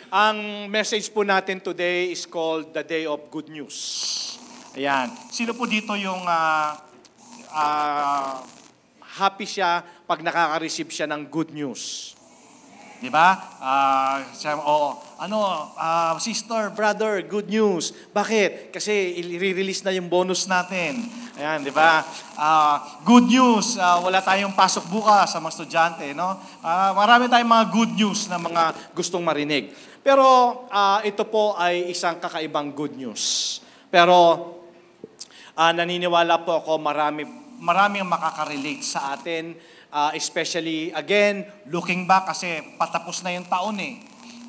Ang message po natin today is called the Day of Good News. Ayan. Sino po dito yung happy siya pag nakaka-receive siya ng good news? Di ba? Sister, brother, good news. Bakit? Kasi i-release na yung bonus natin. Ayan, di ba? Good news, wala tayong pasok bukas sa mga estudyante, no? Marami tayong mga good news na mga gustong marinig. Pero ito po ay isang kakaibang good news. Pero naniniwala po ako marami ang makaka-relate sa atin. Especially, again, looking back kasi patapos na yung taon eh.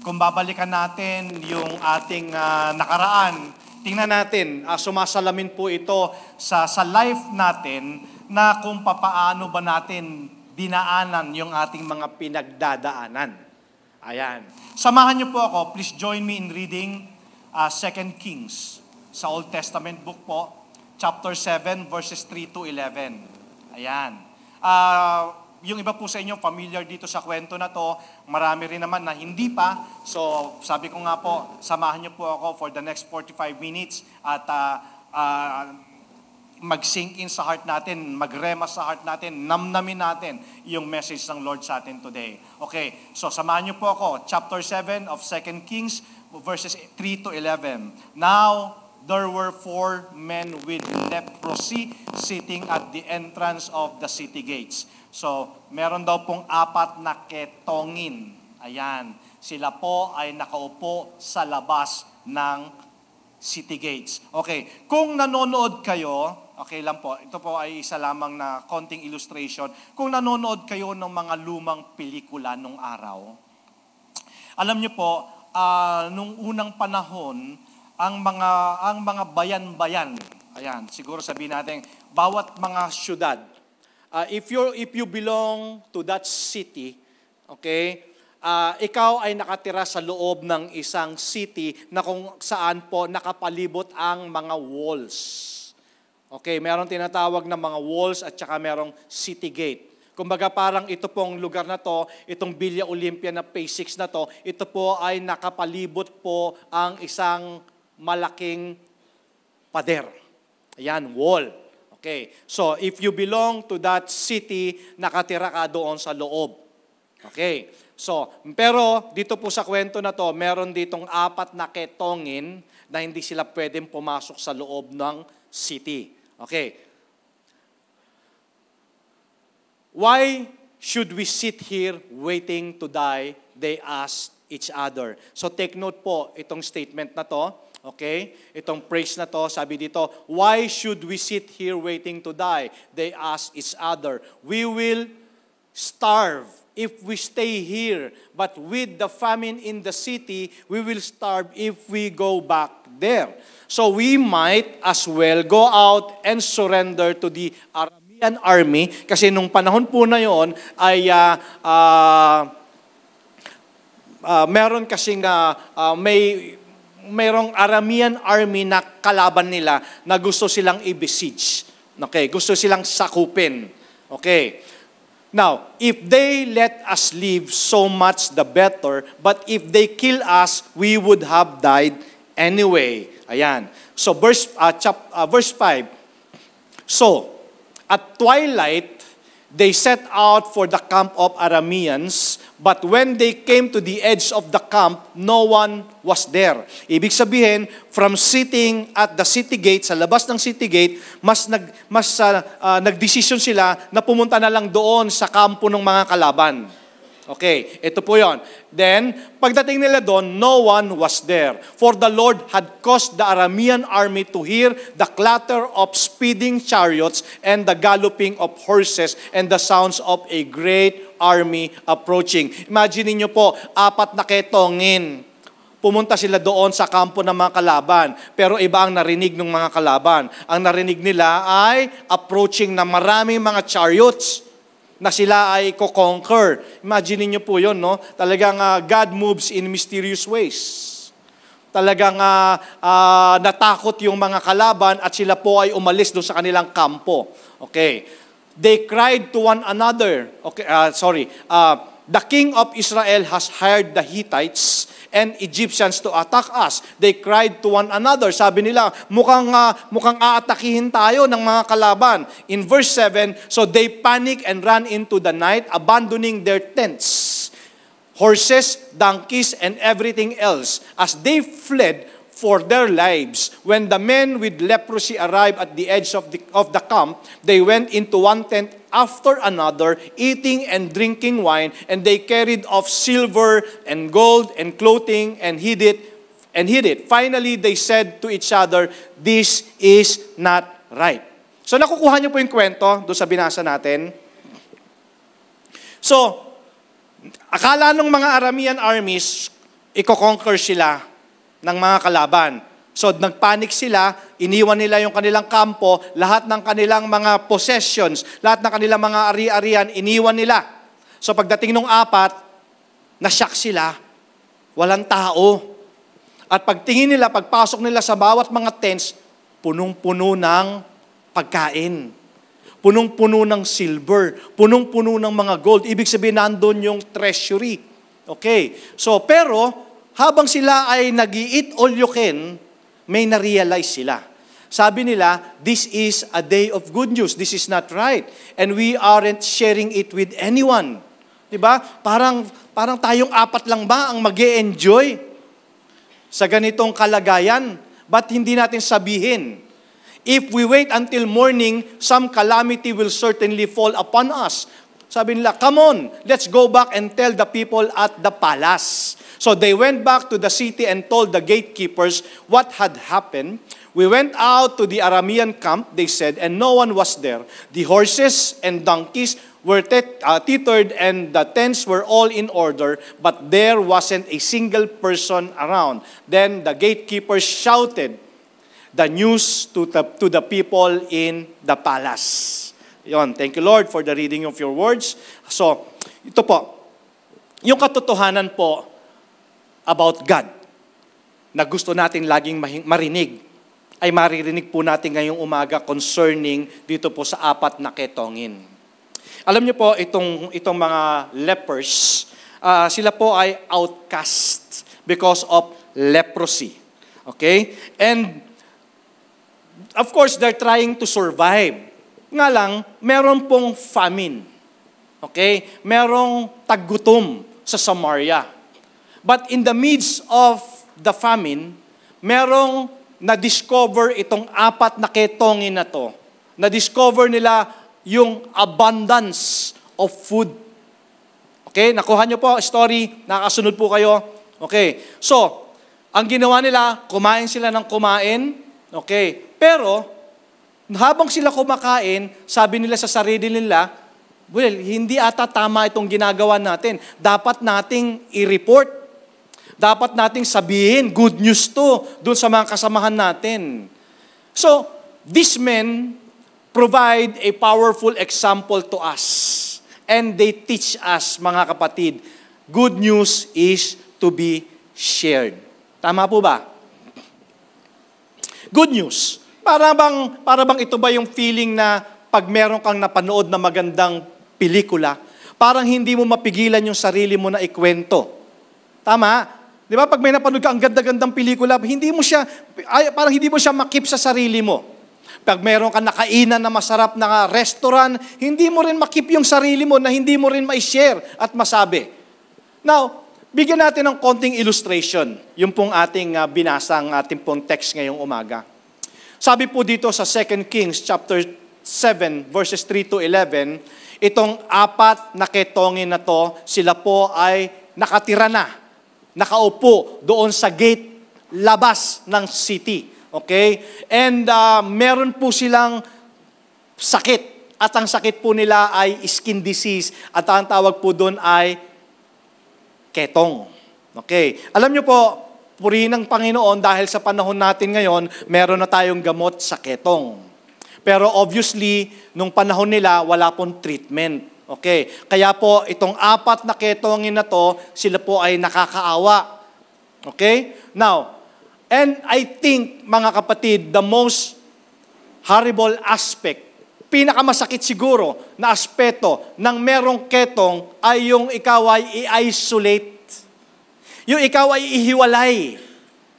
Kung babalikan natin yung ating nakaraan, tingnan natin, sumasalamin po ito sa life natin na kung papaano ba natin dinaanan yung ating mga pinagdadaanan. Ayan. Samahan niyo po ako, please join me in reading 2 Kings sa Old Testament book po, chapter 7, verses 3 to 11. Ayan. Yung iba po sa inyo familiar dito sa kwento na to, marami rin naman na hindi pa. So, sabi ko nga po, samahan niyo po ako for the next 45 minutes at mag-sink in sa heart natin, mag-rema sa heart natin, namnamin natin yung message ng Lord sa atin today. Okay, so samahan niyo po ako, chapter 7 of 2 Kings, verses 3 to 11. Now, there were 4 men with leprosy sitting at the entrance of the city gates. So, meron daw pong 4 na ketongin. Ayan. Sila po ay nakaupo sa labas ng city gates. Okay. Kung nanonood kayo, okay lang po, ito po ay isa lamang na konting illustration. Kung nanonood kayo ng mga lumang pelikula nung araw, alam niyo po, nung unang panahon, ang mga bayan-bayan, ayan, siguro sabihin natin, bawat mga syudad, if you belong to that city, okay, ikaw ay nakatira sa loob ng isang city na kung saan po nakapalibot ang mga walls. Okay, meron tinatawag na mga walls at saka merong city gate. Kumbaga parang ito pong lugar na to, itong Villa Olympia na Phase 6 na to, ito po ay nakapalibot po ang isang malaking pader. Ayan, wall. Okay. So, if you belong to that city, nakatira ka doon sa loob. Okay. So, pero dito po sa kwento na to, meron ditong 4 na ketongin na hindi sila pwedeng pumasok sa loob ng city. Okay. Why should we sit here waiting to die? They asked each other. So, take note po itong statement na to. Okay? Itong phrase na to, sabi dito, why should we sit here waiting to die? They ask each other. We will starve if we stay here, but with the famine in the city, we will starve if we go back there. So we might as well go out and surrender to the Aramean army, kasi nung panahon po na yon ay meron kasing mayroong Aramean army na kalaban nila na gusto silang i-besiege. Okay, gusto silang sakupin. Okay. Now, if they let us live, so much the better. But if they kill us, we would have died anyway. Ayan. So, verse 5. So, at twilight, they set out for the camp of Arameans, but when they came to the edge of the camp, no one was there. Ibig sabihin, from sitting at the city gate, sa labas ng city gate, nagdesisyon sila na pumunta na lang doon sa kampo ng mga kalaban. Okay, ito po yon. Then, pagdating nila doon, no one was there. For the Lord had caused the Aramean army to hear the clatter of speeding chariots and the galloping of horses and the sounds of a great army approaching. Imagine niyo po, 4 na ketongin. Pumunta sila doon sa kampo ng mga kalaban. Pero iba ang narinig ng mga kalaban. Ang narinig nila ay approaching na maraming mga chariots na sila ay ko-conquer. Imagine niyo po yun, no? Talagang God moves in mysterious ways. Talagang natakot yung mga kalaban at sila po ay umalis doon sa kanilang kampo. Okay. They cried to one another. Okay, the king of Israel has hired the Hittites and Egyptians to attack us. They cried to one another. Sabi nila, mukhang aatakihin tayo ng mga kalaban. In verse 7, so they panic and ran into the night, abandoning their tents, horses, donkeys, and everything else, as they fled for their lives. When the men with leprosy arrived at the edge of the camp, they went into one tent after another, eating and drinking wine, and they carried off silver and gold and clothing and hid it. Finally, they said to each other, "This is not right." So nakukuha niyo po yung kwento doon sa binasa natin. So, akala ng mga Aramean armies, iko-conquer sila ng mga kalaban. So nagpanik sila, iniwan nila yung kanilang kampo, lahat ng kanilang mga possessions, lahat ng kanilang mga ari-arian, iniwan nila. So pagdating ng 4, na-shock sila, walang tao. At pagtingin nila, pagpasok nila sa bawat mga tents, punong-puno ng pagkain. Punong-puno ng silver, punong-puno ng mga gold. Ibig sabihin, nandun yung treasury. Okay. So, pero, habang sila ay nag-i-eat all you can, may na-realize sila. Sabi nila, this is a day of good news. This is not right. And we aren't sharing it with anyone. Diba? Parang tayong 4 lang ba ang mag-e-enjoy sa ganitong kalagayan? Ba't hindi natin sabihin? If we wait until morning, some calamity will certainly fall upon us. Sabi nila, come on, let's go back and tell the people at the palace. So they went back to the city and told the gatekeepers what had happened. We went out to the Aramean camp, they said, and no one was there. The horses and donkeys were tethered and the tents were all in order, but there wasn't a single person around. Then the gatekeepers shouted the news to the people in the palace. Yon, thank you Lord for the reading of your words. So, ito po, yung katotohanan po about God na gusto natin laging marinig, ay maririnig po natin ngayong umaga concerning dito po sa 4 na ketongin. Alam niyo po, itong mga lepers, sila po ay outcast because of leprosy. Okay? And, of course, they're trying to survive. Nga lang, meron pong famine. Okay? Merong taggutom sa Samaria. But in the midst of the famine, merong na-discover itong 4 na ketongin na to. Na-discover nila yung abundance of food. Okay? Nakuha niyo po story, nakasunod po kayo. Okay. So, ang ginawa nila, kumain sila ng kumain. Okay. Pero, habang sila kumakain, sabi nila sa sarili nila, well, hindi ata tama itong ginagawa natin. Dapat nating i-report. Dapat nating sabihin, good news to, doon sa mga kasamahan natin. So, these men provide a powerful example to us. And they teach us, mga kapatid, good news is to be shared. Tama po ba? Good news. Para bang ito ba yung feeling na pag meron kang napanood na magandang pelikula, parang hindi mo mapigilan yung sarili mo na ikwento. Tama? Di ba? Pag may napanood ka ang ganda-gandang pelikula, parang hindi mo siya makip sa sarili mo. Pag meron ka nakainan na masarap na restaurant, hindi mo rin makip yung sarili mo na hindi mo rin ma-share at masabi. Now, bigyan natin ng konting illustration, yung pong ating binasang ating pong text ngayong umaga. Sabi po dito sa 2 Kings chapter 7 verses 3 to 11, itong 4 na ketongin na to, sila po ay nakatira na. Nakaupo doon sa gate labas ng city. Okay? And meron po silang sakit. At ang sakit po nila ay skin disease. At ang tawag po doon ay ketong. Okay? Alam niyo po, purihin ng Panginoon dahil sa panahon natin ngayon, meron na tayong gamot sa ketong. Pero obviously, nung panahon nila, wala pong treatment. Okay, kaya po itong 4 na ketongin na to, sila po ay nakakaawa. Okay? Now, and I think, mga kapatid, the most horrible aspect pinakamasakit siguro na aspeto ng merong ketong ay yung ikaw ay i-isolate. Yung ikaw ay ihiwalay.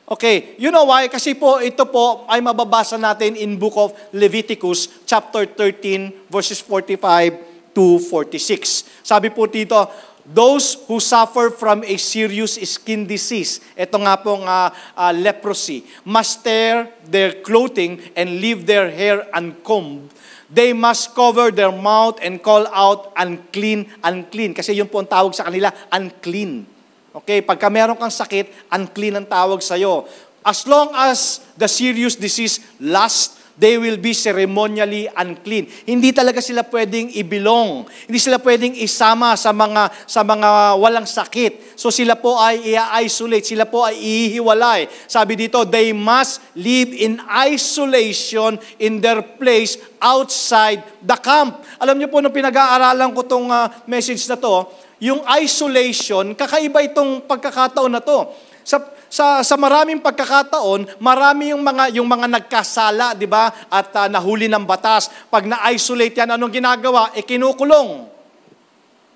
Okay, you know why? Kasi po, ito po ay mababasa natin in book of Leviticus, chapter 13, verses 45 to 46. Sabi po dito, those who suffer from a serious skin disease, ito nga pong leprosy, must tear their clothing and leave their hair uncombed. They must cover their mouth and call out, unclean, unclean. Kasi yun po ang tawag sa kanila, unclean. Okay, pagka meron kang sakit, unclean ang tawag sa'yo. As long as the serious disease lasts, they will be ceremonially unclean. Hindi talaga sila pwedeng ibilong. Hindi sila pwedeng isama sa mga walang sakit. So sila po ay i-isolate, sila po ay ihiwalay. Sabi dito, they must live in isolation in their place outside the camp. Alam niyo po, nung pinag-aaralan ko tong message na to, yung isolation, kakaiba itong pagkakataon na to. Sa maraming pagkakataon, marami yung mga nagkasala, di ba? At nahuli ng batas. Pag na-isolate yan, anong ginagawa? Kinukulong.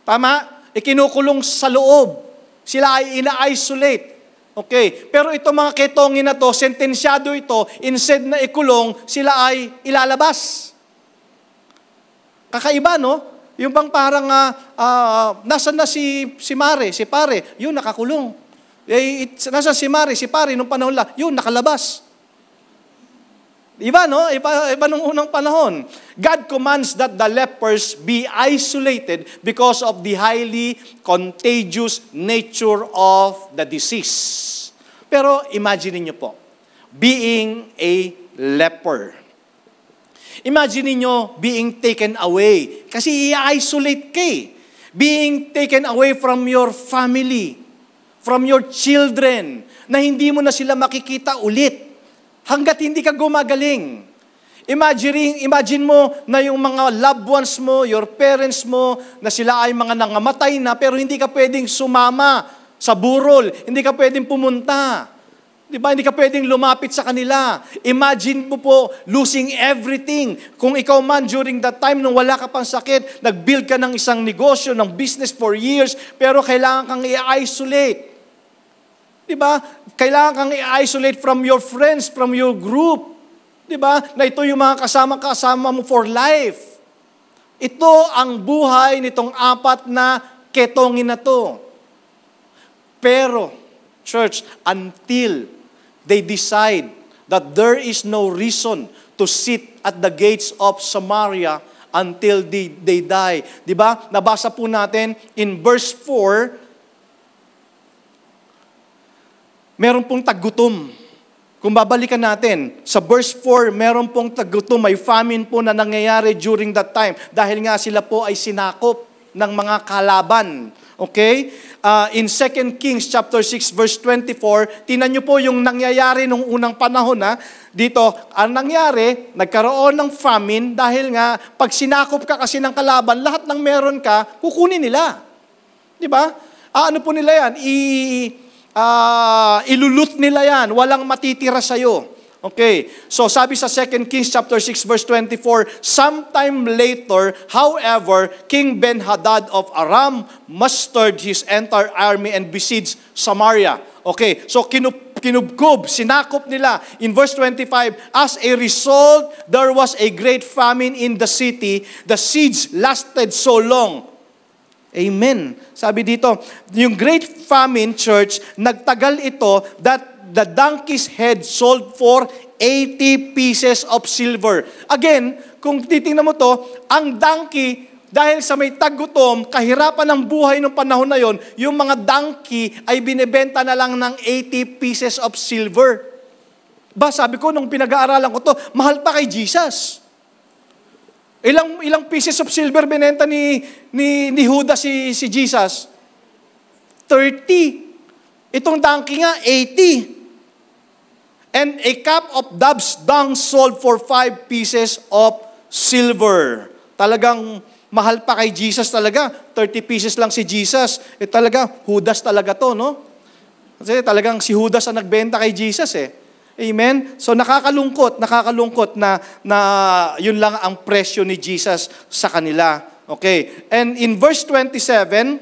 Tama? Kinukulong sa loob. Sila ay ina-isolate. Okay. Pero itong mga ketongin na to, sentensyado ito, instead na ikulong, sila ay ilalabas. Kakaiba, no? Yung bang parang, nasan na si Mare, si Pare, yun, nakakulong. Nasa si Mare, si Pare, nung panahon lang, yun, nakalabas. Iba, no? Iba nung unang panahon. God commands that the lepers be isolated because of the highly contagious nature of the disease. Pero imagine niyo po, being a leper. Imagine niyo being taken away. Kasi i-isolate ka eh. Being taken away from your family, from your children, na hindi mo na sila makikita ulit hanggat hindi ka gumagaling. Imagine mo na yung mga loved ones mo, your parents mo, na sila ay mga nangamatay na, pero hindi ka pwedeng sumama sa burol, hindi ka pwedeng pumunta. Diba? Hindi ka pwedeng lumapit sa kanila. Imagine mo po losing everything. Kung ikaw man during that time nung wala ka pang sakit, nag-build ka ng isang negosyo, ng business for years, pero kailangan kang i-isolate. Diba? Kailangan kang i-isolate from your friends, from your group. Diba? Na ito yung mga kasama-kasama mo for life. Ito ang buhay nitong apat na ketongin na to. Pero, church, until they decide that there is no reason to sit at the gates of Samaria until they die. Diba? Nabasa po natin in verse 4, meron pong taggutom. Kung babalikan natin, sa verse 4, meron pong taggutom, may famine po na nangyayari during that time dahil nga sila po ay sinakop ng mga kalaban. Okay? In 2 Kings chapter 6 verse 24, tinan niyo po yung nangyayari nung unang panahon na dito, ang nangyari, nagkaroon ng famine dahil nga pag sinakop ka kasi ng kalaban, lahat ng meron ka, kukunin nila. Di ba? Ano po nila yan? Ilulut nila yan. Walang matitira sa'yo. Okay, so sabi sa 2 Kings chapter 6 verse 24, sometime later, however, King Ben-Hadad of Aram mustered his entire army and besieged Samaria. Okay, so kinubkob, sinakop nila. In verse 25, as a result, there was a great famine in the city. The siege lasted so long. Amen. Sabi dito, yung great famine, church, nagtagal ito that the donkey's head sold for 80 pieces of silver. Again, kung titingnan mo to, ang donkey, dahil sa may taggutom, kahirapan ng buhay ng panahon na yon, yung mga donkey ay binebenta na lang ng 80 pieces of silver. Ba, sabi ko, nung pinag-aaralan ko to, mahal pa kay Jesus. Ilang pieces of silver binenta ni Judas si Jesus? 30. Itong donkey nga, 80. And a cup of dove's dung sold for 5 pieces of silver. Talagang mahal pa kay Jesus talaga. 30 pieces lang si Jesus. Talaga, Judas talaga to, no? Kasi talagang si Judas ang nagbenta kay Jesus eh. Amen? So nakakalungkot na yun lang ang presyo ni Jesus sa kanila. Okay. And in verse 27,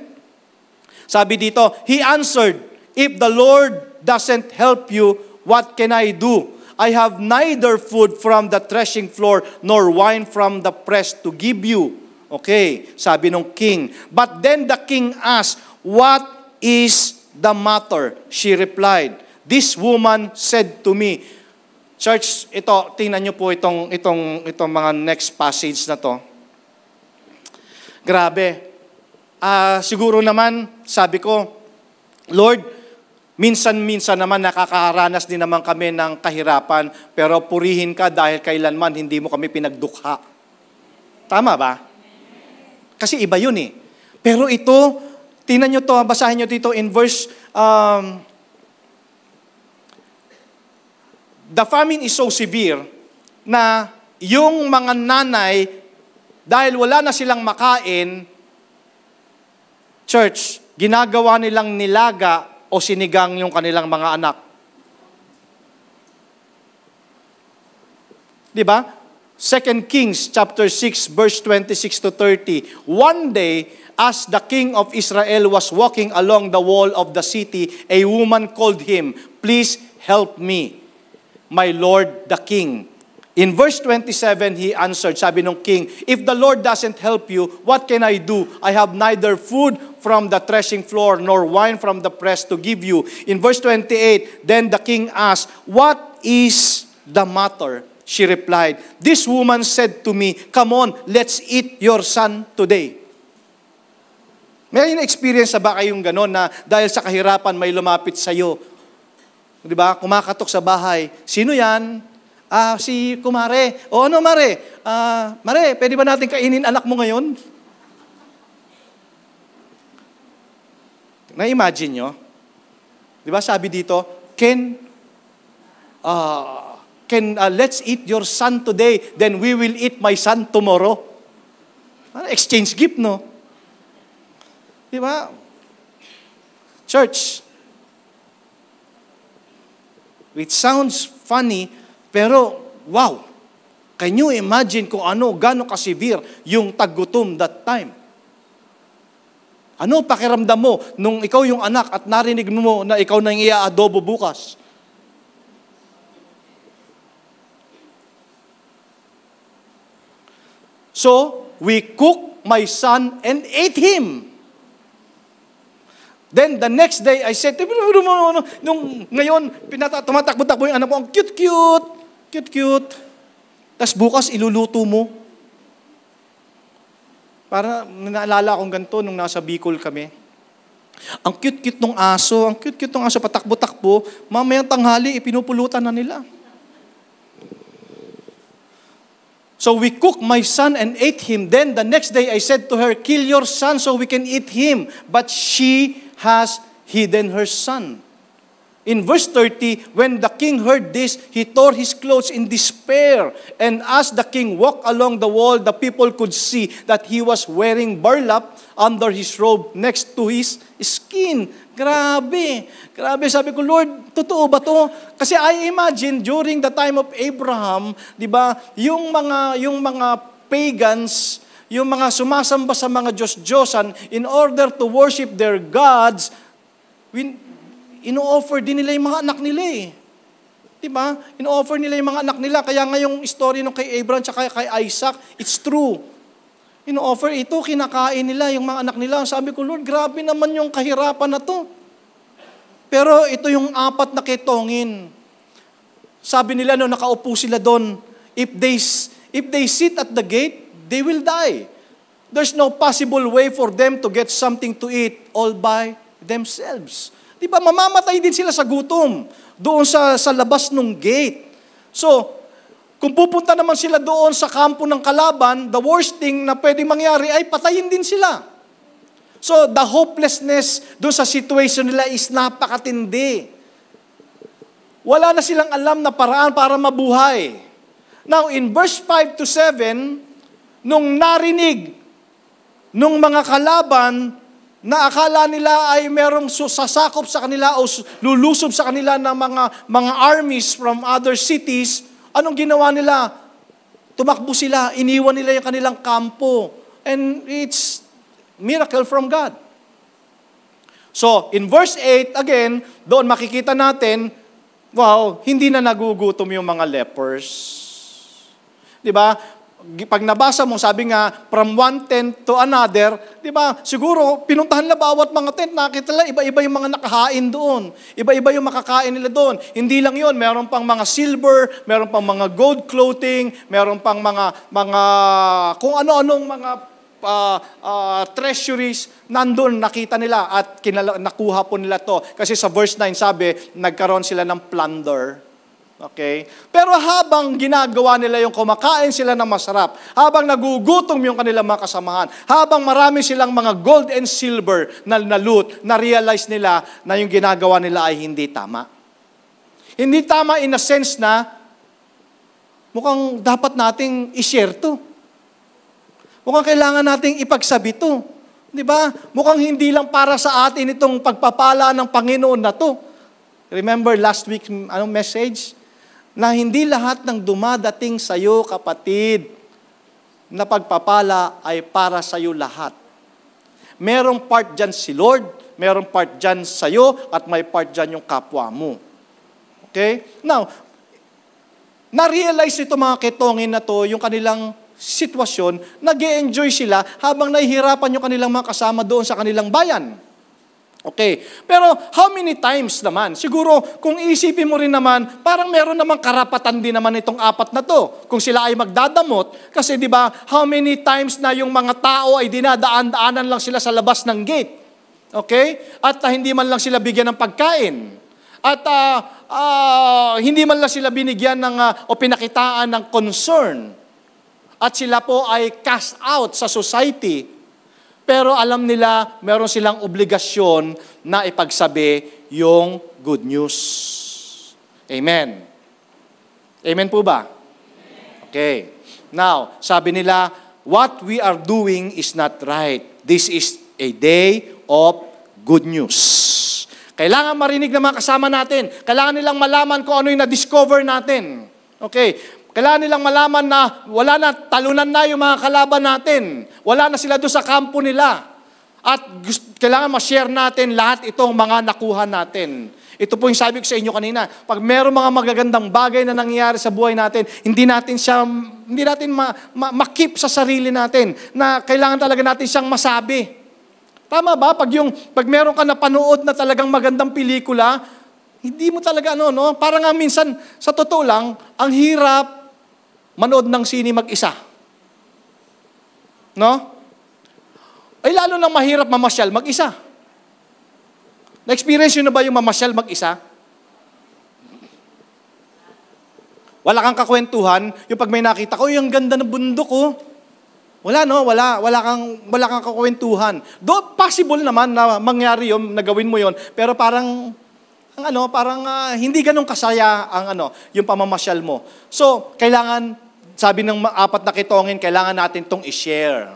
sabi dito, He answered, "If the Lord doesn't help you, what can I do? I have neither food from the threshing floor nor wine from the press to give you." Okay, sabi ng king. But then the king asked, "What is the matter?" She replied, "This woman said to me." Church, ito, tingnan niyo po itong mga next passage na to. Grabe. Siguro naman, sabi ko, Lord, minsan-minsan naman nakakaranas din naman kami ng kahirapan, pero purihin ka dahil kailanman hindi mo kami pinagdukha. Tama ba? Kasi iba yun eh. Pero ito, tingnan nyo to, basahin nyo dito in verse, the famine is so severe na yung mga nanay, dahil wala na silang makain, church, ginagawa nilang nilaga o sinigang yung kanilang mga anak. Di ba? 2 Kings chapter 6 verse 26 to 30. One day, as the king of Israel was walking along the wall of the city, a woman called him, "Please help me, my lord the king." In verse 27, he answered, sabi ng king, "If the Lord doesn't help you, what can I do? I have neither food from the threshing floor nor wine from the press to give you." In verse 28, then the king asked, "What is the matter?" She replied, "This woman said to me, 'Come on, let's eat your son today.'" May na-experience ba kayong gano'n na dahil sa kahirapan may lumapit sa iyo? Di ba? Kumakatok sa bahay. Sino yan? Si Kumare. O ano, Mare? Mare, pwede ba natin kainin anak mo ngayon? Na-imagine nyo? Di ba sabi dito, let's eat your son today, then we will eat my son tomorrow. Exchange gift, no? Di ba? Church, it sounds funny, pero wow, can you imagine kung gano'ng ka-severe yung taggutom that time? Ano pakiramdam mo nung ikaw yung anak at narinig mo na ikaw nang i-adobo bukas? So, we cooked my son and ate him. Then, the next day, I said, ngayon, tumatakbo-takbo yung anak ko, ang cute. Tapos bukas, iluluto mo. Para, naalala akong ganito nung nasa Bicol kami. Ang cute-cute ng aso, patakbo-takbo, mamayang tanghali, ipinupulutan na nila. So we cooked my son and ate him. Then the next day I said to her, "Kill your son so we can eat him." But she has hidden her son. In verse 30, when the king heard this, he tore his clothes in despair. And as the king walked along the wall, the people could see that he was wearing burlap under his robe next to his skin. Grabe, sabi ko, Lord, totoo ba to? Kasi I imagine during the time of Abraham, 'di ba, yung mga pagans, yung mga sumasamba sa mga Diyos-Diyosan, in order to worship their gods, ino-offer din nila yung mga anak nila eh. 'Di ba? Ino-offer nila yung mga anak nila. Kaya nga yung story nung kay Abraham at kay Isaac, it's true. Ino-offer ito, kinakain nila yung mga anak nila. Sabi ko, Lord, grabe naman yung kahirapan na to. Pero ito yung apat na ketongin. Sabi nila no, nakaupo sila doon, if they sit at the gate, they will die. There's no possible way for them to get something to eat all by themselves. Di ba, mamamatay din sila sa gutom doon sa labas ng gate. So, kung pupunta naman sila doon sa kampo ng kalaban, the worst thing na pwedeng mangyari ay patayin din sila. So, the hopelessness doon sa situation nila is napakatindi. Wala na silang alam na paraan para mabuhay. Now, in verse 5 to 7, nung narinig nung mga kalaban na akala nila ay merong sasakop sa kanila o lulusob sa kanila ng mga armies from other cities, anong ginawa nila? Tumakbo sila, iniwan nila yung kanilang kampo. And it's miracle from God. So, in verse 8, again, doon makikita natin, wow, hindi na nagugutom yung mga lepers. Di ba? Pag nabasa mo, sabi nga, from one tent to another, di ba, siguro, pinuntahan nila bawat mga tent, nakita nila, iba-iba yung mga nakahain doon. Iba-iba yung makakain nila doon. Hindi lang yun, meron pang mga silver, meron pang mga gold clothing, meron pang mga kung ano-anong mga treasuries, nandun, nakita nila at nakuha po nila to. Kasi sa verse 9 sabi, nagkaroon sila ng plunder. Okay? Pero habang ginagawa nila yung kumakain sila ng masarap, habang nagugutom yung kanilang mga kasamahan, habang marami silang mga gold and silver na loot, na-realize nila na yung ginagawa nila ay hindi tama. Hindi tama in a sense na mukhang dapat nating i-share to. Mukhang kailangan nating ipagsabi to. Di ba? Mukhang hindi lang para sa atin itong pagpapala ng Panginoon na to. Remember last week, message? Na hindi lahat ng dumadating sa iyo, kapatid, na pagpapala ay para sa iyo lahat. Merong part dyan si Lord, merong part dyan sa iyo, at may part dyan yung kapwa mo. Okay? Now, na-realize ito mga ketongin na to, yung kanilang sitwasyon, nag-e-enjoy sila habang nahihirapan yung kanilang mga kasama doon sa kanilang bayan. Okay. Pero how many times naman? Siguro, kung isipin mo rin naman, parang meron namang karapatan din naman itong apat na to. Kung sila ay magdadamot, kasi di ba, how many times na yung mga tao ay dinadaan-daanan lang sila sa labas ng gate. Okay? At hindi man lang sila bigyan ng pagkain. At hindi man lang sila binigyan o pinakitaan ng concern. At sila po ay cast out sa society. Pero alam nila, meron silang obligasyon na ipagsabi yung good news. Amen. Amen po ba? Okay. Now, sabi nila, what we are doing is not right. This is a day of good news. Kailangan marinig ng mga kasama natin. Kailangan nilang malaman kung ano yung na-discover natin. Okay. Kailangan nilang malaman na wala na, talunan na yung mga kalaban natin. Wala na sila doon sa kampo nila. At kailangan ma-share natin lahat itong mga nakuha natin. Ito po yung sabi ko sa inyo kanina. Pag meron mga magagandang bagay na nangyayari sa buhay natin, hindi natin ma-keep sa sarili natin. Na kailangan talaga natin siyang masabi. Tama ba? Pag meron ka napanood na talagang magandang pelikula, hindi mo talaga Parang nga minsan, sa totoo lang, ang hirap manood ng sine mag-isa. No? Ay lalo nang mahirap mamasyal mag-isa. Na-experience nyo na ba yung mamasyal mag-isa? Wala kang kakwentuhan, yung pag may nakita ko, yung ganda ng bundok ko. Wala kang kakwentuhan. Though possible naman na mangyari yun, nagawin mo yun, pero parang hindi ganun kasaya yung pamamasyal mo. So, kailangan, sabi ng apat na kitongin, kailangan natin tong i-share.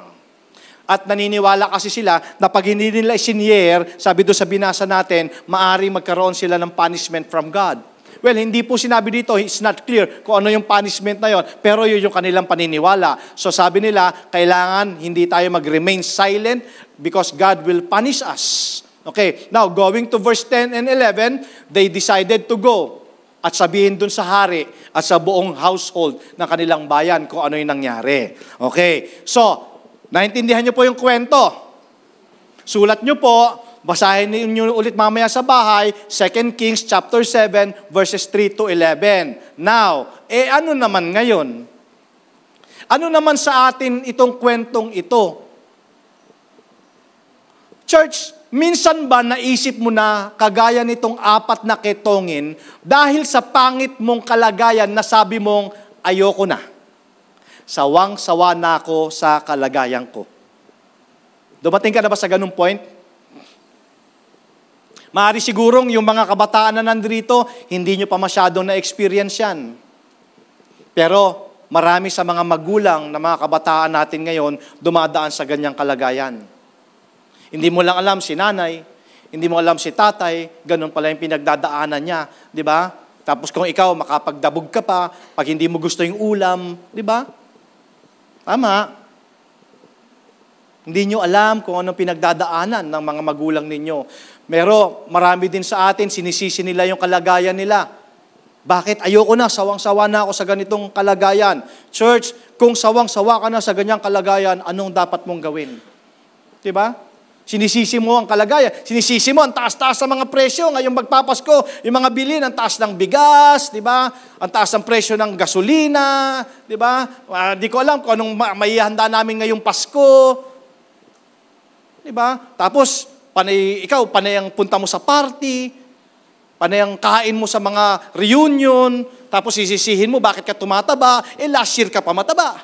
At naniniwala kasi sila na pag hindi nila i-share, sabi doon sa binasa natin, maaari magkaroon sila ng punishment from God. Well, hindi po sinabi dito, it's not clear kung ano yung punishment na yon, pero yun yung kanilang paniniwala. So sabi nila, kailangan hindi tayo mag-remain silent because God will punish us. Okay, now going to verse 10 and 11, they decided to go at sabihin dun sa hari at sa buong household ng kanilang bayan kung ano yung nangyari. Okay, so, naintindihan nyo po yung kwento. Sulat nyo po, basahin niyo ulit mamaya sa bahay, 2 Kings chapter 7, verses 3 to 11. Now, ano naman ngayon? Ano naman sa atin itong kwentong ito? Church, minsan ba naisip mo na kagaya nitong apat na ketongin dahil sa pangit mong kalagayan na sabi mong ayoko na. Sawang-sawa na ako sa kalagayan ko. Dumating ka na ba sa ganung point? Maaari sigurong yung mga kabataan na nandito, hindi nyo pa masyadong na-experience yan. Pero marami sa mga magulang na mga kabataan natin ngayon dumadaan sa ganyang kalagayan. Hindi mo lang alam si nanay, hindi mo alam si tatay, ganun pala yung pinagdadaanan niya, di ba? Tapos kung ikaw, makapagdabog ka pa, pag hindi mo gusto yung ulam, di ba? Tama. Hindi nyo alam kung anong pinagdadaanan ng mga magulang ninyo. Pero marami din sa atin, sinisisi nila yung kalagayan nila. Bakit? Ayoko na, sawang-sawa na ako sa ganitong kalagayan. Church, kung sawang-sawa ka na sa ganyang kalagayan, anong dapat mong gawin? Diba? Sinisisi mo ang kalagayan. Sinisisi mo ang taas-taas sa mga presyo. Ngayong magpapasko, yung mga bilhin, ang taas ng bigas, diba? Ang taas ng presyo ng gasolina, diba? Di ko alam kung anong maihanda namin ngayong Pasko. Diba? Tapos, panay ang punta mo sa party, panay ang kain mo sa mga reunion, tapos sisisihin mo bakit ka tumataba, last year ka pa mataba.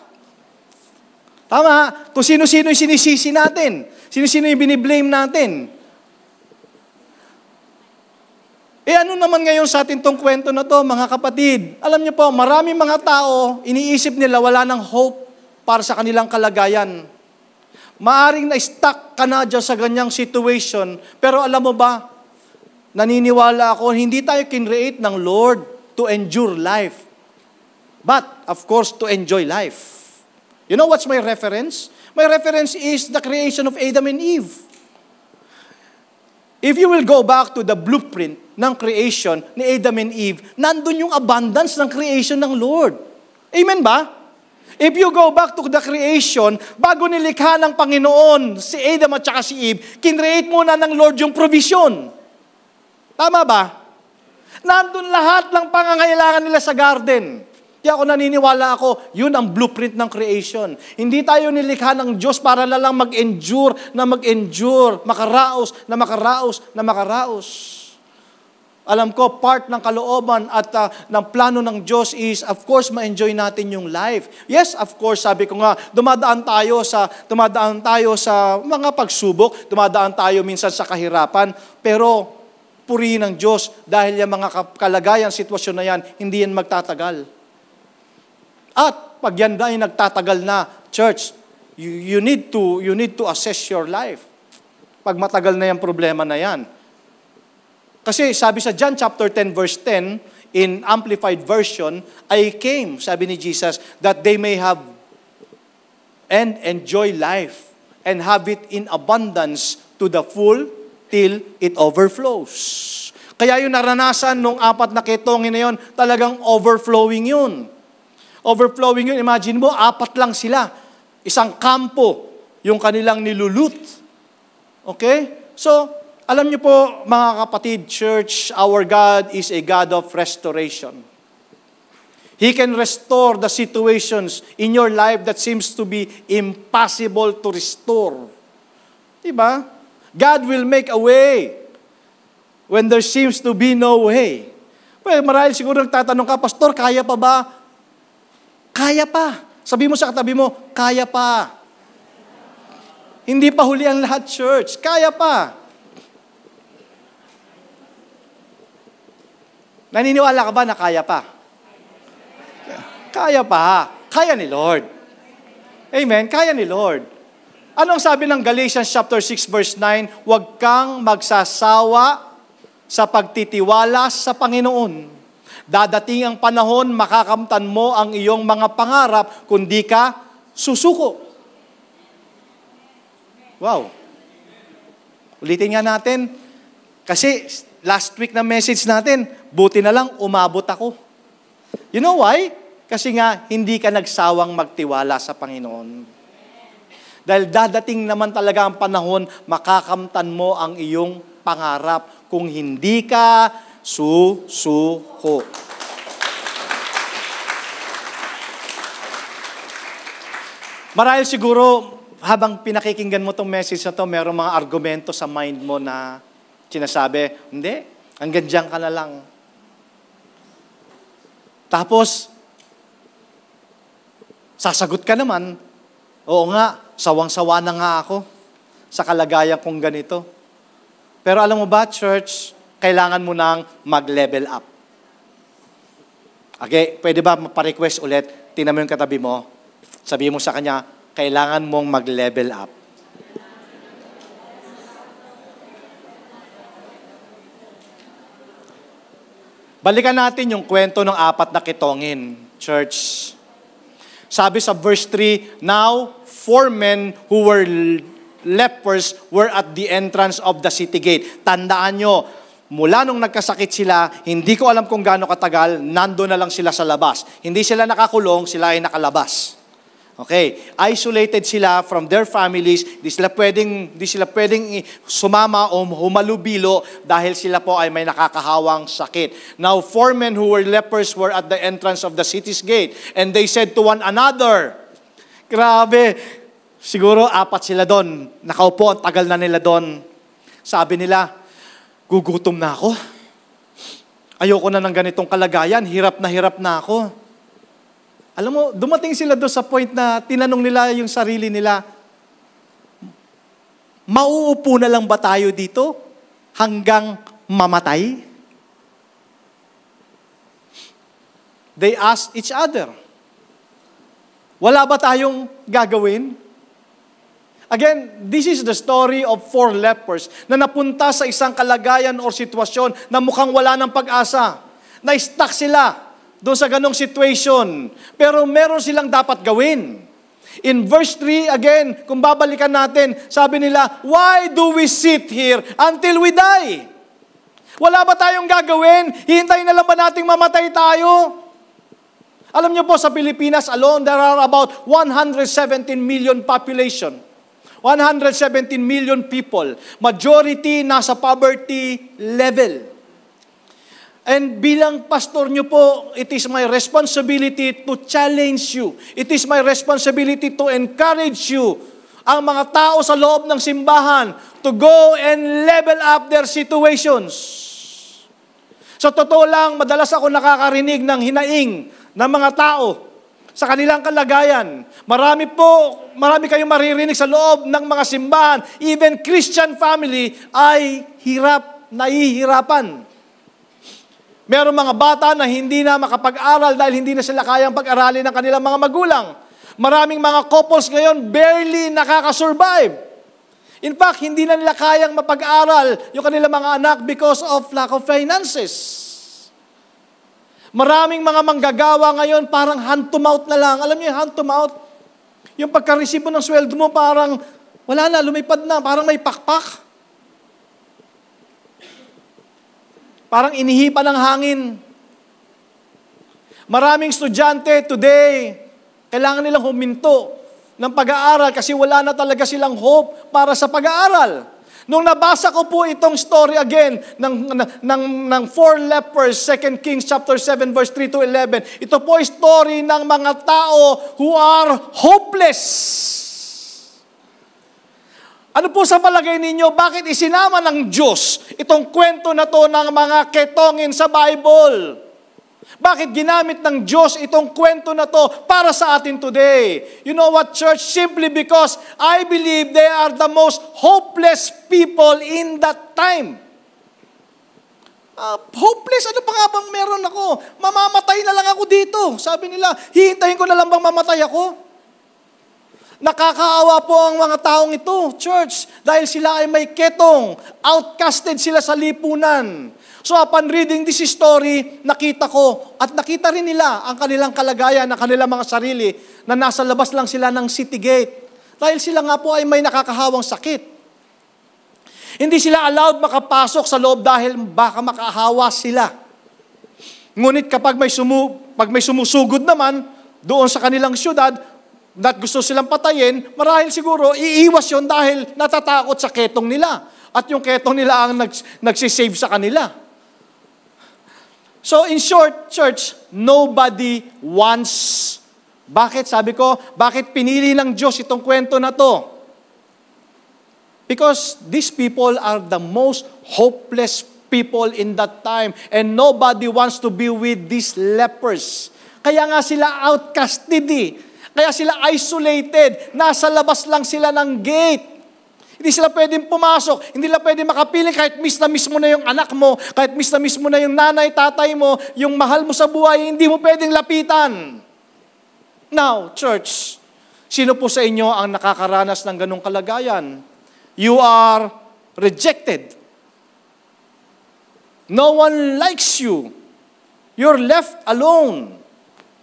Tama? Kung sino-sino yung sinisisi natin. Sino-sino yung biniblame natin. Ano naman ngayon sa atin tong kwento na to, mga kapatid? Alam niyo po, maraming mga tao, iniisip nila wala ng hope para sa kanilang kalagayan. Maaring na-stuck ka na dyan sa ganyang situation, pero alam mo ba, naniniwala ako, hindi tayo kinreate ng Lord to endure life, but, of course, to enjoy life. You know what's my reference? My reference is the creation of Adam and Eve. If you will go back to the blueprint ng creation ni Adam and Eve, nandun yung abundance ng creation ng Lord. Amen ba? If you go back to the creation, bago nilikha ng Panginoon si Adam at saka si Eve, kinreate muna ng Lord yung provision. Tama ba? Nandun lahat ng pangangailangan nila sa garden. Kaya ako naniniwala ako, yun ang blueprint ng creation. Hindi tayo nilikha ng Diyos para na lang mag-endure, makaraos, na makaraos. Alam ko, part ng kalooban at ng plano ng Diyos is, of course, ma-enjoy natin yung life. Yes, of course, sabi ko nga, dumadaan tayo sa mga pagsubok, dumadaan tayo minsan sa kahirapan, pero purihin ng Diyos dahil yung mga kalagayan, sitwasyon na yan, hindi yan magtatagal. At pag yan ay nagtatagal na, church, you need to assess your life. Pag matagal na yung problema na yan. Kasi sabi sa John chapter 10 verse 10, in Amplified Version, I came, sabi ni Jesus, that they may have and enjoy life and have it in abundance to the full till it overflows. Kaya yung naranasan nung 4 na ketongin na yun, talagang overflowing yun. Overflowing yun, imagine mo, 4 lang sila. Isang kampo, yung kanilang nilulut. Okay? So, alam niyo po, mga kapatid, church, our God is a God of restoration. He can restore the situations in your life that seems to be impossible to restore. Diba? God will make a way when there seems to be no way. Well, marahil siguro nagtatanong ka, Pastor, kaya pa ba? Kaya pa. Sabi mo sa katabi mo, kaya pa. Hindi pa huli ang lahat, church. Kaya pa. Naniniwala ka ba na kaya pa? Kaya pa. Kaya ni Lord. Amen? Kaya ni Lord. Anong sabi ng Galatians chapter 6 verse 9? Huwag kang magsasawa sa pagtitiwala sa Panginoon. Dadating ang panahon, makakamtan mo ang iyong mga pangarap kung di ka susuko. Wow. Ulitin nga natin, kasi last week na message natin, buti na lang umabot ako. You know why? Kasi nga, hindi ka nagsawang magtiwala sa Panginoon. Dahil dadating naman talaga ang panahon, makakamtan mo ang iyong pangarap kung hindi ka susuko. Marahil siguro, habang pinakikinggan mo tong message na to, mayroong mga argumento sa mind mo na sinasabi, hindi, hanggang diyan ka na lang. Tapos, sasagot ka naman, oo nga, sawang-sawa na nga ako sa kalagayan kong ganito. Pero alam mo ba, church, kailangan mo nang mag-level up. Okay, pwede ba maparequest ulit? Tingnan mo yung katabi mo. Sabihin mo sa kanya, kailangan mong mag-level up. Balikan natin yung kwento ng 4 na kitongin, church. Sabi sa verse 3, now 4 men who were lepers were at the entrance of the city gate. Tandaan nyo, mula nung nagkasakit sila, hindi ko alam kung gaano katagal, nando na lang sila sa labas. Hindi sila nakakulong, sila ay nakalabas. Okay, isolated sila from their families, di sila pwedeng sumama o humalubilo dahil sila po ay may nakakahawang sakit. Now 4 men who were lepers were at the entrance of the city's gate, and they said to one another, grabe, siguro 4 sila doon, nakaupo, ang tagal na nila doon. Sabi nila, gugutom na ako. Ayoko na ng ganitong kalagayan, hirap na ako. Alam mo, dumating sila doon sa point na tinanong nila yung sarili nila, mauupo na lang ba tayo dito hanggang mamatay? They asked each other, wala ba tayong gagawin? Again, this is the story of 4 lepers na napunta sa isang kalagayan o sitwasyon na mukhang wala ng pag-asa. Na-stuck sila doon sa ganong situation. Pero meron silang dapat gawin. In verse 3, again, kung babalikan natin, sabi nila, why do we sit here until we die? Wala ba tayong gagawin? Hihintayin na lang ba nating mamatay tayo? Alam niyo po, sa Pilipinas alone, there are about 117 million population. 117 million people. Majority nasa poverty level. And bilang pastor nyo po, it is my responsibility to challenge you. It is my responsibility to encourage you, ang mga tao sa loob ng simbahan, to go and level up their situations. Sa totoo lang, madalas ako nakakarinig ng hinaing ng mga tao sa kanilang kalagayan. Marami kayong maririnig sa loob ng mga simbahan, even Christian family ay nahihirapan. Meron mga bata na hindi na makapag-aral dahil hindi na sila kayang pag-aralin ng kanilang mga magulang. Maraming mga couples ngayon barely nakakasurvive. In fact, hindi na nila kayang mapag-aral yung kanilang mga anak because of lack of finances. Maraming mga manggagawa ngayon parang hand to mouth na lang. Alam niyo yung hand to mouth? Yung pagka-resibo ng sweldo mo parang wala na, lumipad na, parang may pakpak. Parang inihipan ng hangin. Maraming estudyante today, kailangan nilang huminto ng pag-aaral kasi wala na talaga silang hope para sa pag-aaral. Nung nabasa ko po itong story again ng 4 lepers, 2 Kings chapter 7 verse 3 to 11, ito po ay story ng mga tao who are hopeless. Ano po sa palagay ninyo, bakit isinama ng Diyos itong kwento na to ng mga ketongin sa Bible? Bakit ginamit ng Diyos itong kwento na to para sa atin today? You know what, church? Simply because I believe they are the most hopeless people in that time. Hopeless? Ano pa nga bang meron ako? Mamamatay na lang ako dito. Sabi nila, hihintayin ko na lang bang mamatay ako? Nakakaawa po ang mga taong ito, church, dahil sila ay may ketong, outcasted sila sa lipunan. So upon reading this story, nakita ko at nakita rin nila ang kanilang kalagayan, ang kanilang mga sarili na nasa labas lang sila ng city gate. Dahil sila nga po ay may nakakahawang sakit. Hindi sila allowed makapasok sa loob dahil baka makahawa sila. Ngunit kapag may sumusugod naman doon sa kanilang syudad, at gusto silang patayin, marahil siguro iiwas yon dahil natatakot sa ketong nila. At yung ketong nila ang nagsisave sa kanila. So in short, church, nobody wants. Bakit? Sabi ko, bakit pinili ng Diyos itong kwento na to? Because these people are the most hopeless people in that time. And nobody wants to be with these lepers. Kaya nga sila outcasted Kaya sila isolated. Nasa labas lang sila ng gate. Hindi sila pwedeng pumasok. Hindi sila pwedeng makapiling kahit miss na miss mo na yung anak mo, kahit miss na miss mo na yung nanay, tatay mo, yung mahal mo sa buhay, hindi mo pwedeng lapitan. Now, church, sino po sa inyo ang nakakaranas ng ganong kalagayan? You are rejected. No one likes you. you're left alone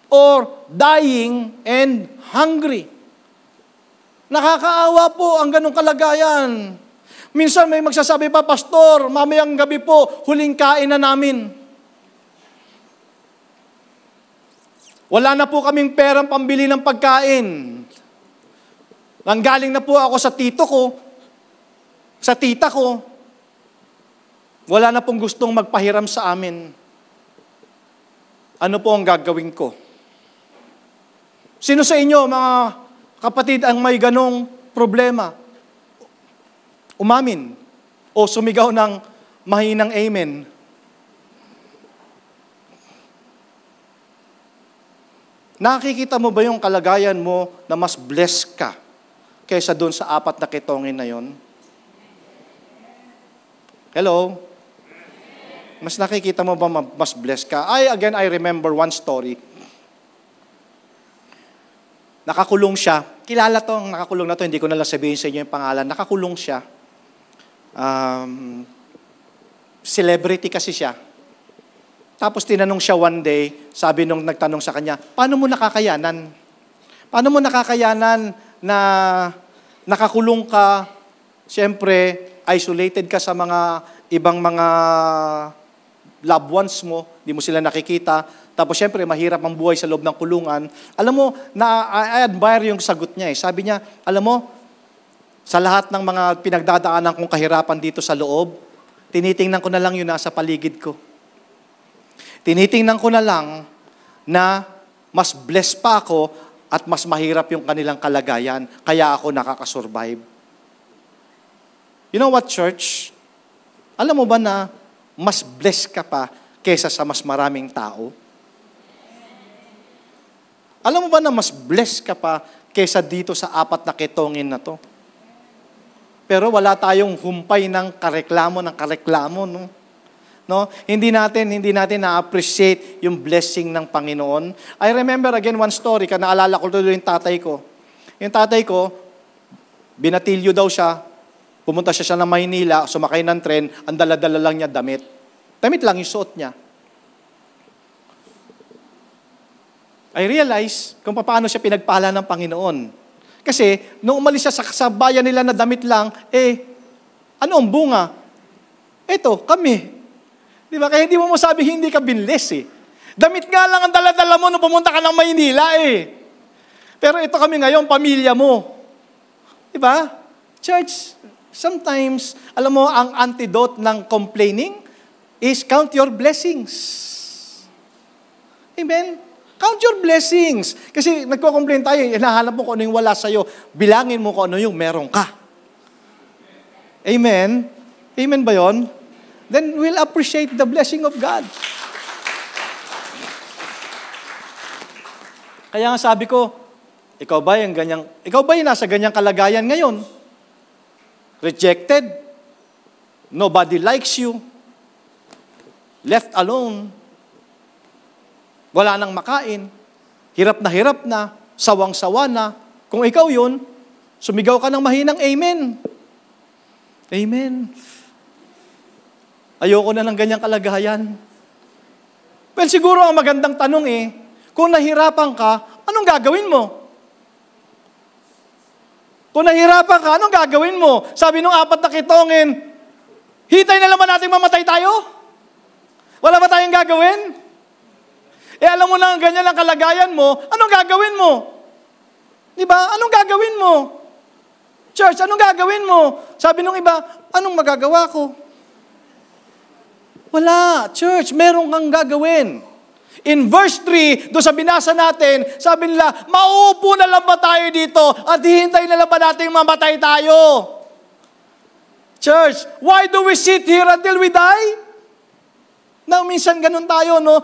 or dying and hungry. Nakakaawa po ang ganong kalagayan. Minsan may magsasabi pa, Pastor, mamayang gabi po, huling kain na namin. Wala na po kaming perang pambili ng pagkain. Nanggaling na po ako sa tito ko, sa tita ko. Wala na pong gustong magpahiram sa amin. Ano po ang gagawin ko? Sino sa inyo, mga kapatid, ang may ganong problema? Umamin o sumigaw ng mahinang amen. Nakikita mo ba yung kalagayan mo na mas blessed ka kaysa doon sa 4 na kitongin na yon? Hello? Mas nakikita mo ba mas blessed ka? I remember one story. Nakakulong siya. Kilala to, ang nakakulong na to, hindi ko na lang sabihin sa inyo yung pangalan. Nakakulong siya. Celebrity kasi siya. Tapos tinanong siya one day, sabi nung nagtanong sa kanya, paano mo nakakayanan? Paano mo nakakayanan na nakakulong ka, siyempre, isolated ka sa mga ibang mga loved ones mo, di mo sila nakikita, tapos siyempre, mahirap ang buhay sa loob ng kulungan. Alam mo, I admire yung sagot niya. Sabi niya, alam mo, sa lahat ng mga pinagdadaanan kong kahirapan dito sa loob, tinitingnan ko na lang yung nasa paligid ko. Tinitingnan ko na lang na mas blessed pa ako at mas mahirap yung kanilang kalagayan, kaya ako nakakasurvive. You know what, church? Alam mo ba na mas blessed ka pa kaysa sa mas maraming tao? Alam mo ba na mas blessed ka pa kaysa dito sa 4 na kitongin na to? Pero wala tayong humpay ng kareklamo, no? Hindi natin na-appreciate yung blessing ng Panginoon. I remember again one story, naalala ko tuloy yung tatay ko. Yung tatay ko, binatilyo daw siya, pumunta siya ng Maynila, sumakay ng tren, ang dala-dala lang niya damit. Damit lang yung suot niya. I realize kung paano siya pinagpala ng Panginoon. Kasi, nung umalis siya sa bayan nila na damit lang, ano ang bunga? Eto, kami. Di ba? Kaya hindi mo masabi hindi ka binless Damit nga lang ang dala-dala mo nung pumunta ka ng Maynila Pero ito kami ngayon, pamilya mo. Di ba? Church, sometimes, alam mo, ang antidote ng complaining is count your blessings. Amen? Count your blessings. Kasi nagko-complain tayo, hinahanap mo kung ano yung wala sa'yo. Bilangin mo kung ano yung meron ka. Amen? Amen ba yon? Then we'll appreciate the blessing of God. Kaya nga sabi ko, ikaw ba yung nasa ganyang kalagayan ngayon? Rejected? Nobody likes you? Left alone? Wala nang makain, hirap na, sawang-sawa na. Kung ikaw yun, sumigaw ka ng mahinang amen. Amen. Ayoko na ng ganyang kalagayan. Well, siguro ang magandang tanong kung nahirapan ka, anong gagawin mo? Kung nahirapan ka, anong gagawin mo? Sabi nung 4 na kitongin, hitay na naman natin mamatay tayo? Wala ba tayong gagawin? Alam mo na ang ganyan ang kalagayan mo, anong gagawin mo? Di ba? Anong gagawin mo? Church, anong gagawin mo? Sabi nung iba, anong magagawa ko? Wala. Church, meron kang gagawin. In verse 3, doon sa binasa natin, sabi nila, mauupo na lang ba tayo dito at hihintay na lang ba natin mamatay tayo? Church, why do we sit here until we die? Na minsan ganun tayo, no?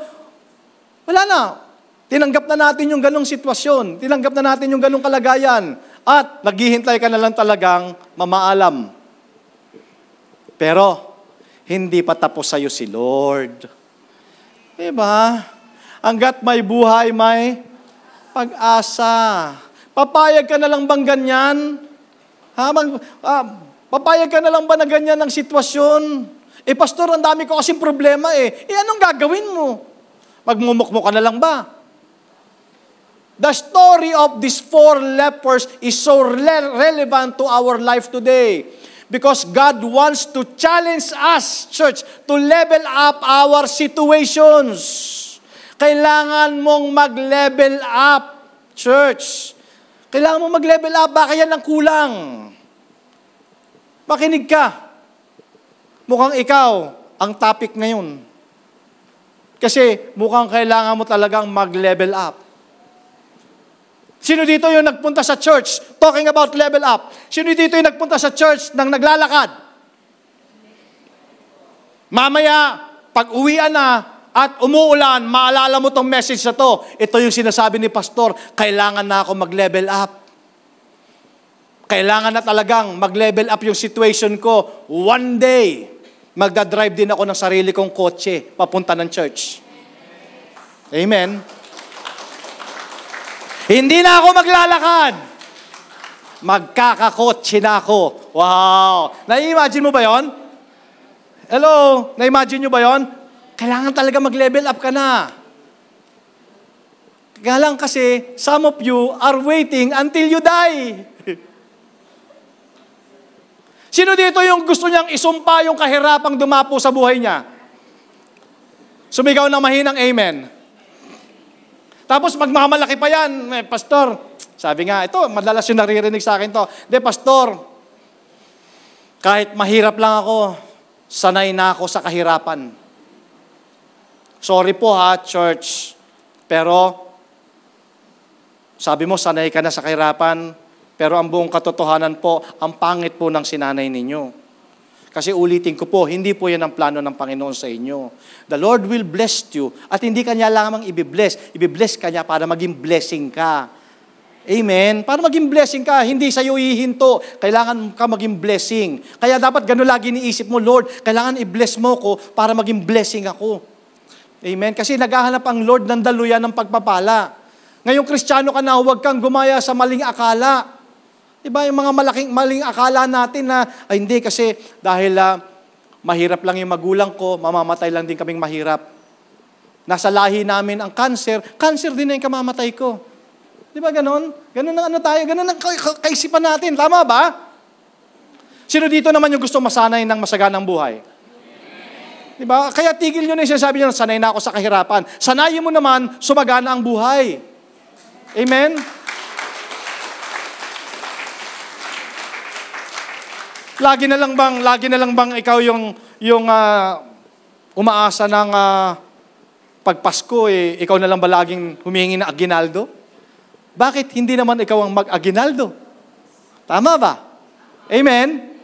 Wala na. Tinanggap na natin yung ganong sitwasyon. Tinanggap na natin yung ganong kalagayan. At naghihintay ka na lang talagang mamaalam. Pero, hindi pa tapos sa'yo si Lord. Diba? Hanggat may buhay, may pag-asa. Papayag ka na lang bang ganyan? Papayag ka na lang ba na ganyan ang sitwasyon? Pastor, ang dami ko kasing problema anong gagawin mo? Magmumukmuk ka na lang ba? The story of these 4 lepers is so relevant to our life today. Because God wants to challenge us, church, to level up our situations. Kailangan mong mag-level up, church. Kailangan mong mag-level up. Baka yan ang kulang. Makinig ka. Mukhang ikaw ang topic ngayon. Kasi mukhang kailangan mo talagang mag-level up. Sino dito yung nagpunta sa church talking about level up? Sino dito yung nagpunta sa church nang naglalakad? Mamaya, pag uwian na at umuulan, maalala mo tong message na to. Ito yung sinasabi ni pastor, kailangan na ako mag-level up. Kailangan na talagang mag-level up yung situation ko. One day, magdadrive din ako ng sarili kong kotse papunta ng church. Amen. Hindi na ako maglalakad. Magkakakotse na ako. Wow! Na-imagine mo ba yon? Hello? Na-imagine nyo ba yon? Kailangan talaga mag-level up ka na. Kaya lang kasi, some of you are waiting until you die. Sino dito yung gusto niyang isumpa yung kahirapang dumapo sa buhay niya? Sumigaw ng mahinang amen. Tapos magmamalaki pa yan. Pastor, sabi nga, ito, madalas yung naririnig sa akin to. Pastor, kahit mahirap lang ako, sanay na ako sa kahirapan. Sorry po ha, church. Pero, sabi mo, sanay ka na sa kahirapan, pero ang buong katotohanan po, ang pangit po ng sinanay ninyo. Kasi ulitin ko po, hindi po yan ang plano ng Panginoon sa inyo. The Lord will bless you. At hindi Kanya lamang ibibless. Ibibless Kanya para maging blessing ka. Amen? Para maging blessing ka, hindi sa'yo hihinto. Kailangan ka maging blessing. Kaya dapat gano'n lagi iniisip mo, Lord, kailangan i-bless mo ko para maging blessing ako. Amen? Kasi naghahanap ang Lord ng daluyan ng pagpapala. Ngayong Kristiyano ka na, huwag kang gumaya sa maling akala. Diba, yung mga maling akala natin na, ay hindi kasi dahil mahirap lang yung magulang ko, mamamatay lang din kaming mahirap. Nasa lahi namin ang cancer din na yung kamamatay ko. Diba ganon? Ganon ang ano tayo, ganon ang kaisipan natin. Tama ba? Sino dito naman yung gusto masanay ng masaganang buhay? Diba? Kaya tigil nyo na yung sinasabi nyo, sanay na ako sa kahirapan. Sanayin mo naman, sumagana ang buhay. Amen? Lagi na lang bang ikaw yung umaasa ng pagpasko, ikaw na lang ba laging humihingi na aginaldo? Bakit hindi naman ikaw ang mag-aginaldo? Tama ba? Amen?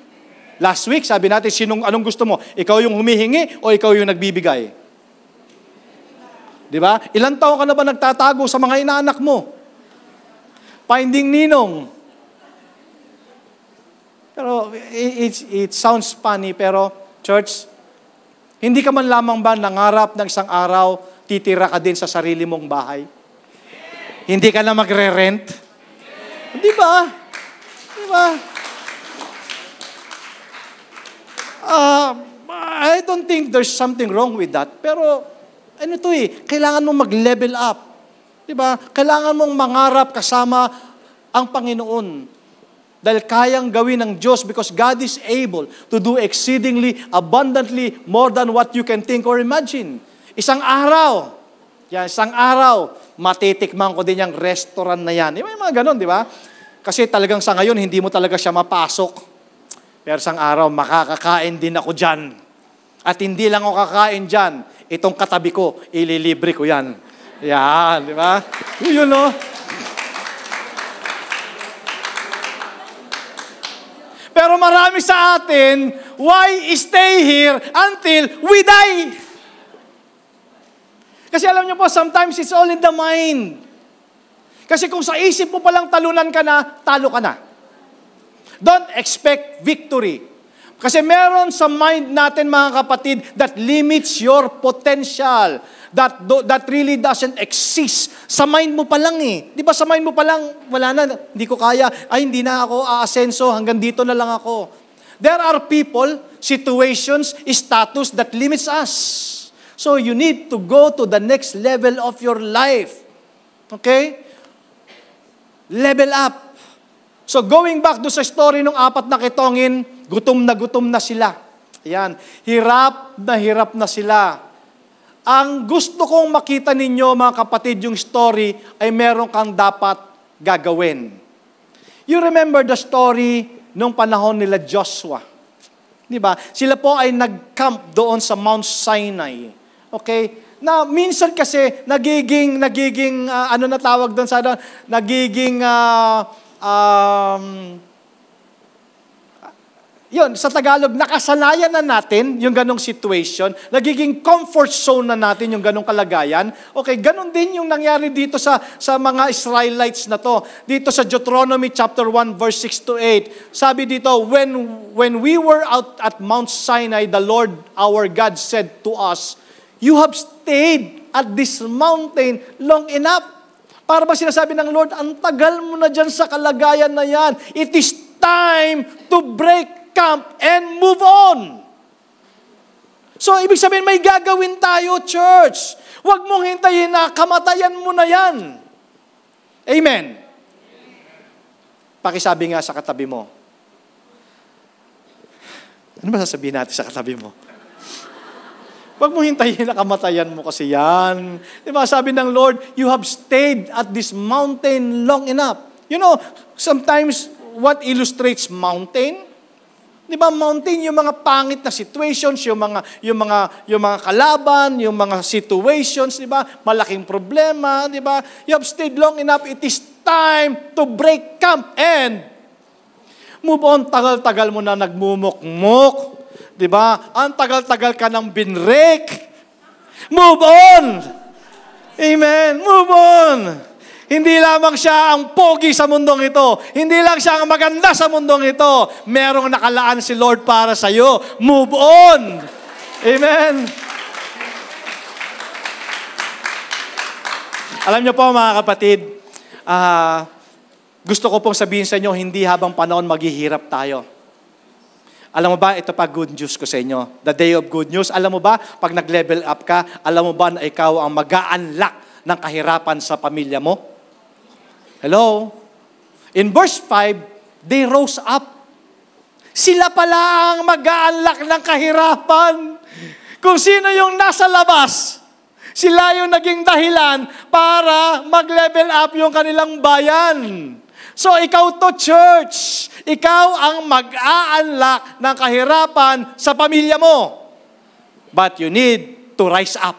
Last week, sabi natin, anong gusto mo? Ikaw yung humihingi o ikaw yung nagbibigay? Di ba? Ilang taon ka na ba nagtatago sa mga inaanak mo? Finding ninong. Pero it sounds funny, pero church, hindi ka man lamang ba nangarap ng isang araw, titira ka din sa sarili mong bahay? Hindi ka na magre-rent? Di ba? Di ba? I don't think there's something wrong with that. Pero, kailangan mong mag-level up. Di ba? Kailangan mong mangarap kasama ang Panginoon. Dahil kayang gawin ng Diyos because God is able to do exceedingly, abundantly, more than what you can think or imagine. Isang araw, matitikman ko din yung restaurant na yan. Di ba yung mga ganun, di ba? Kasi talagang sa ngayon, hindi mo talaga siya mapasok. Pero isang araw, makakakain din ako dyan. At hindi lang ako kakain dyan. Itong katabi ko, ililibre ko yan. Yan, di ba? Yun, no? Pero marami sa atin, why stay here until we die? Kasi alam niyo po, sometimes it's all in the mind. Kasi kung sa isip mo palang talunan ka na, talo ka na. Don't expect victory. Kasi meron sa mind natin, mga kapatid, that limits your potential. That really doesn't exist. Sa mind mo pa lang eh. Di ba sa mind mo pa lang, wala na, hindi ko kaya, hindi na ako aasenso, hanggang dito na lang ako. There are people, situations, status that limits us. So you need to go to the next level of your life. Okay? Level up. So going back do sa story ng 4 na kitongin, gutom na sila. Ayan. Hirap na sila. Ang gusto kong makita ninyo, mga kapatid, yung story ay meron kang dapat gagawin. You remember the story nung panahon nila Joshua. Di ba? Sila po ay nag-camp doon sa Mount Sinai. Okay? Na minsan kasi nagiging ano na tawag doon sa nagiging yun, sa Tagalog, nakasanayan na natin yung ganong situation, nagiging comfort zone na natin yung ganong kalagayan. Okay, ganon din yung nangyari dito sa mga Israelites na to. Dito sa Deuteronomy chapter 1 verse 6 to 8, sabi dito, when we were out at Mount Sinai, the Lord our God said to us, "You have stayed at this mountain long enough." Para ba sinasabi ng Lord, ang tagal mo na dyan sa kalagayan na yan. It is time to break camp and move on. So, ibig sabihin, may gagawin tayo, church. Huwag mong hintayin na kamatayan mo na yan. Amen. Pakisabi nga sa katabi mo. Ano ba sasabihin natin sa katabi mo? Huwag mo hintayin na kamatayan mo kasi yan. Diba, sabi ng Lord, you have stayed at this mountain long enough. You know, sometimes what illustrates mountain? Diba, mountain, yung mga pangit na situations, yung mga kalaban, yung mga situations, diba? Malaking problema, diba? You have stayed long enough, it is time to break camp and move on. Tagal-tagal mo na nagmumukmuk. Diba? Ang tagal-tagal ka ng binrek. Move on! Amen! Move on! Hindi lamang siya ang pogi sa mundong ito. Hindi lang siya ang maganda sa mundong ito. Merong nakalaan si Lord para sa iyo. Move on! Amen! Alam niyo po, mga kapatid, gusto ko pong sabihin sa inyo, hindi habang panahon maghihirap tayo. Alam mo ba, ito pa good news ko sa inyo. The day of good news. Alam mo ba, pag nag-level up ka, alam mo ba na ikaw ang mag-a-unlock ng kahirapan sa pamilya mo? Hello? In verse 5, they rose up. Sila pala ang mag-a-unlock ng kahirapan. Kung sino yung nasa labas, sila yung naging dahilan para mag-level up yung kanilang bayan. So, ikaw to, church. Ikaw ang mag-a-unlock ng kahirapan sa pamilya mo. But you need to rise up.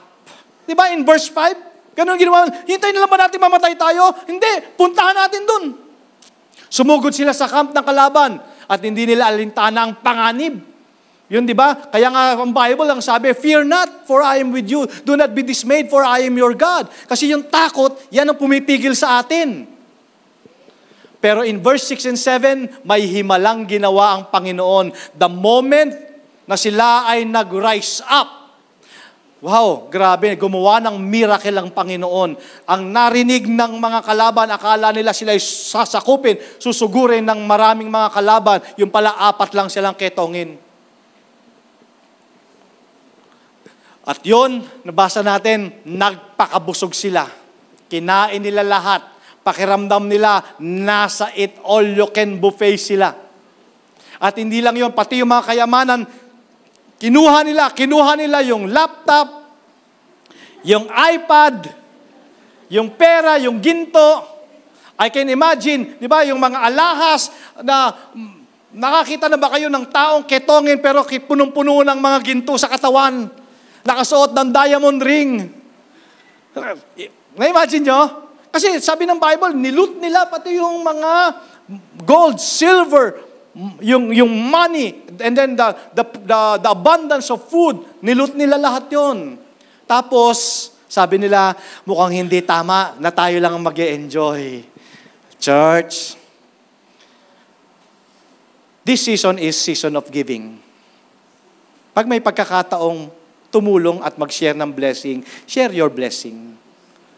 Diba in verse 5? Ganun ginawa. Hintayin na lang ba natin mamatay tayo? Hindi. Puntahan natin dun. Sumugod sila sa camp ng kalaban at hindi nila alintana ang panganib. Yun, di ba? Kaya nga ang Bible ang sabi, "Fear not, for I am with you. Do not be dismayed, for I am your God." Kasi yung takot, yan ang pumipigil sa atin. Pero in verse 6 and 7, may himalang ginawa ang Panginoon. The moment na sila ay nag-rise up, wow, grabe, gumawa ng miracle ang Panginoon. Ang narinig ng mga kalaban, akala nila sila ay sasakupin, susugurin ng maraming mga kalaban. Yung pala, 4 lang silang ketongin. At yun, nabasa natin, nagpakabusog sila. Kinain nila lahat. Pakiramdam nila, nasa it all you can buffet sila. At hindi lang yun, pati yung mga kayamanan, kinuha nila yung laptop, yung iPad, yung pera, yung ginto. I can imagine, di ba, yung mga alahas na nakakita na ba kayo ng taong ketongin pero punong-puno ng mga ginto sa katawan, nakasuot ng diamond ring. Na-imagine nyo? Kasi sabi ng Bible, niloot nila pati yung mga gold, silver, yung money, and then the abundance of food, niloot nila lahat yon. Tapos, sabi nila, mukhang hindi tama na tayo lang ang mag-e-enjoy. Church, this season is season of giving. Pag may pagkakataong tumulong at mag-share ng blessing, share your blessing.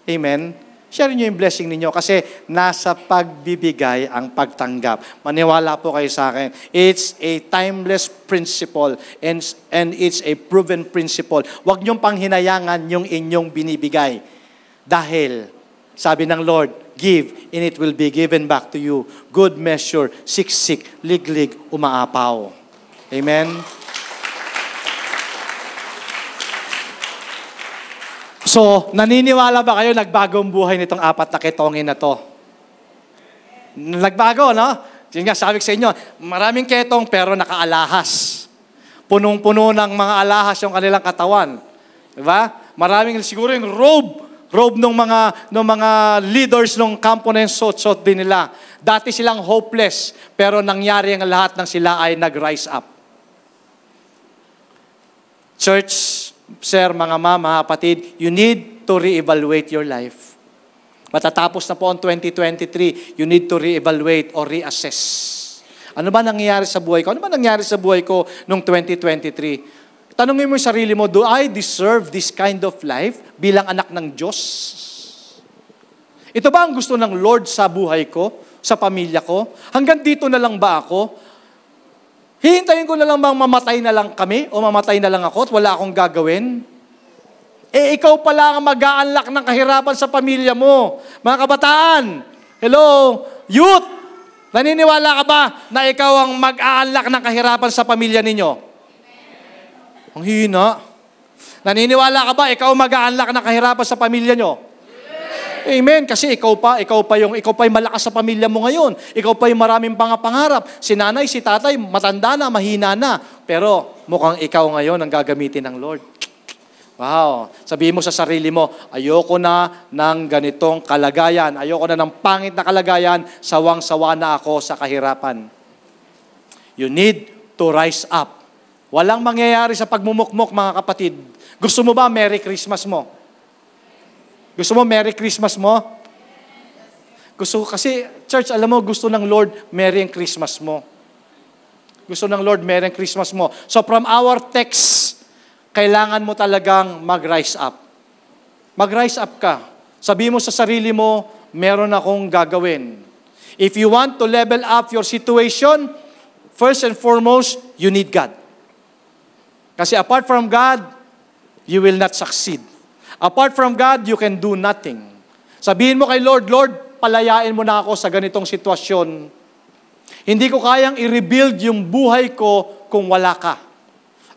Amen? Share niyo yung blessing ninyo kasi nasa pagbibigay ang pagtanggap. Maniwala po kayo sa akin. It's a timeless principle and it's a proven principle. Huwag niyong panghinayangan yung inyong binibigay. Dahil, sabi ng Lord, give and it will be given back to you. Good measure, siksik, liglig, umaapaw. Amen? So, naniniwala ba kayo nagbagong buhay nitong 4 na ketongin na to? Nagbago, no? Yun nga, sabi ko sa inyo, maraming ketong pero nakaalahas. Punong-puno ng mga alahas yung kanilang katawan. Diba? Maraming siguro yung robe ng mga leaders ng kampo na yung suot din nila. Dati silang hopeless, pero nangyari ang lahat ng sila ay nag-rise up. Church, sir, mga mama, kapatid, you need to reevaluate your life. Matatapos na po ang 2023, you need to reevaluate or reassess. Ano ba nangyayari sa buhay ko? Ano ba nangyayari sa buhay ko noong 2023? Tanungin mo yung sarili mo, do I deserve this kind of life bilang anak ng Diyos? Ito ba ang gusto ng Lord sa buhay ko, sa pamilya ko? Hanggang dito na lang ba ako? Hihintayin ko na lang bang mamatay na lang kami o mamatay na lang ako at wala akong gagawin? Ikaw pala ang mag-a-unlock ng kahirapan sa pamilya mo. Mga kabataan, hello, youth, naniniwala ka ba na ikaw ang mag-a-unlock ng kahirapan sa pamilya ninyo? Ang hina. Naniniwala ka ba ikaw ang mag-a-unlock ng kahirapan sa pamilya nyo? Amen. Kasi ikaw pa yung malakas sa pamilya mo ngayon. Ikaw pa yung maraming pangarap. Si nanay, si tatay, matanda na, mahina na. Pero mukhang ikaw ngayon ang gagamitin ng Lord. Wow. Sabihin mo sa sarili mo, ayoko na ng ganitong kalagayan. Ayoko na ng pangit na kalagayan. Sawang-sawa na ako sa kahirapan. You need to rise up. Walang mangyayari sa pagmumukmok, mga kapatid. Gusto mo ba Merry Christmas mo? Gusto mo Merry Christmas mo? Gusto kasi, church, alam mo, gusto ng Lord, Merry Christmas mo. Gusto ng Lord, Merry Christmas mo. So from our text, kailangan mo talagang mag-rise up. Mag-rise up ka. Sabi mo sa sarili mo, meron akong gagawin. If you want to level up your situation, first and foremost, you need God. Kasi apart from God, you will not succeed. Apart from God, you can do nothing. Sabihin mo kay Lord, Lord, palayain mo na ako sa ganitong sitwasyon. Hindi ko kayang i-rebuild yung buhay ko kung wala ka.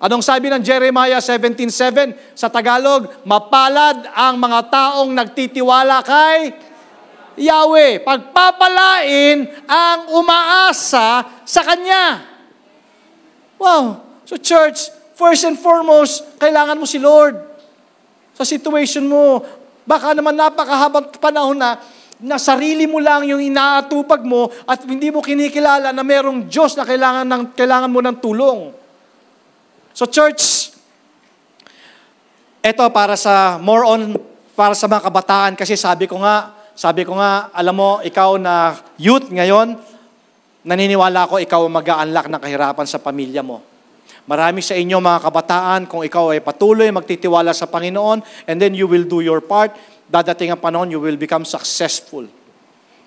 Anong sabi ng Jeremiah 17:7 sa Tagalog? Mapalad ang mga taong nagtitiwala kay Yahweh. Pagpapalain ang umaasa sa Kanya. Wow! So church, first and foremost, kailangan mo si Lord. Sa situation mo, baka naman napakahabang panahon na sarili mo lang yung inaatupag mo at hindi mo kinikilala na merong Diyos na kailangan mo ng tulong. So church, ito para sa mga kabataan kasi sabi ko nga, alam mo, ikaw na youth ngayon, naniniwala ko ikaw mag-a-unlock ng kahirapan sa pamilya mo. Marami sa inyo mga kabataan, kung ikaw ay patuloy magtitiwala sa Panginoon, and then you will do your part, dadating ang panahon, you will become successful.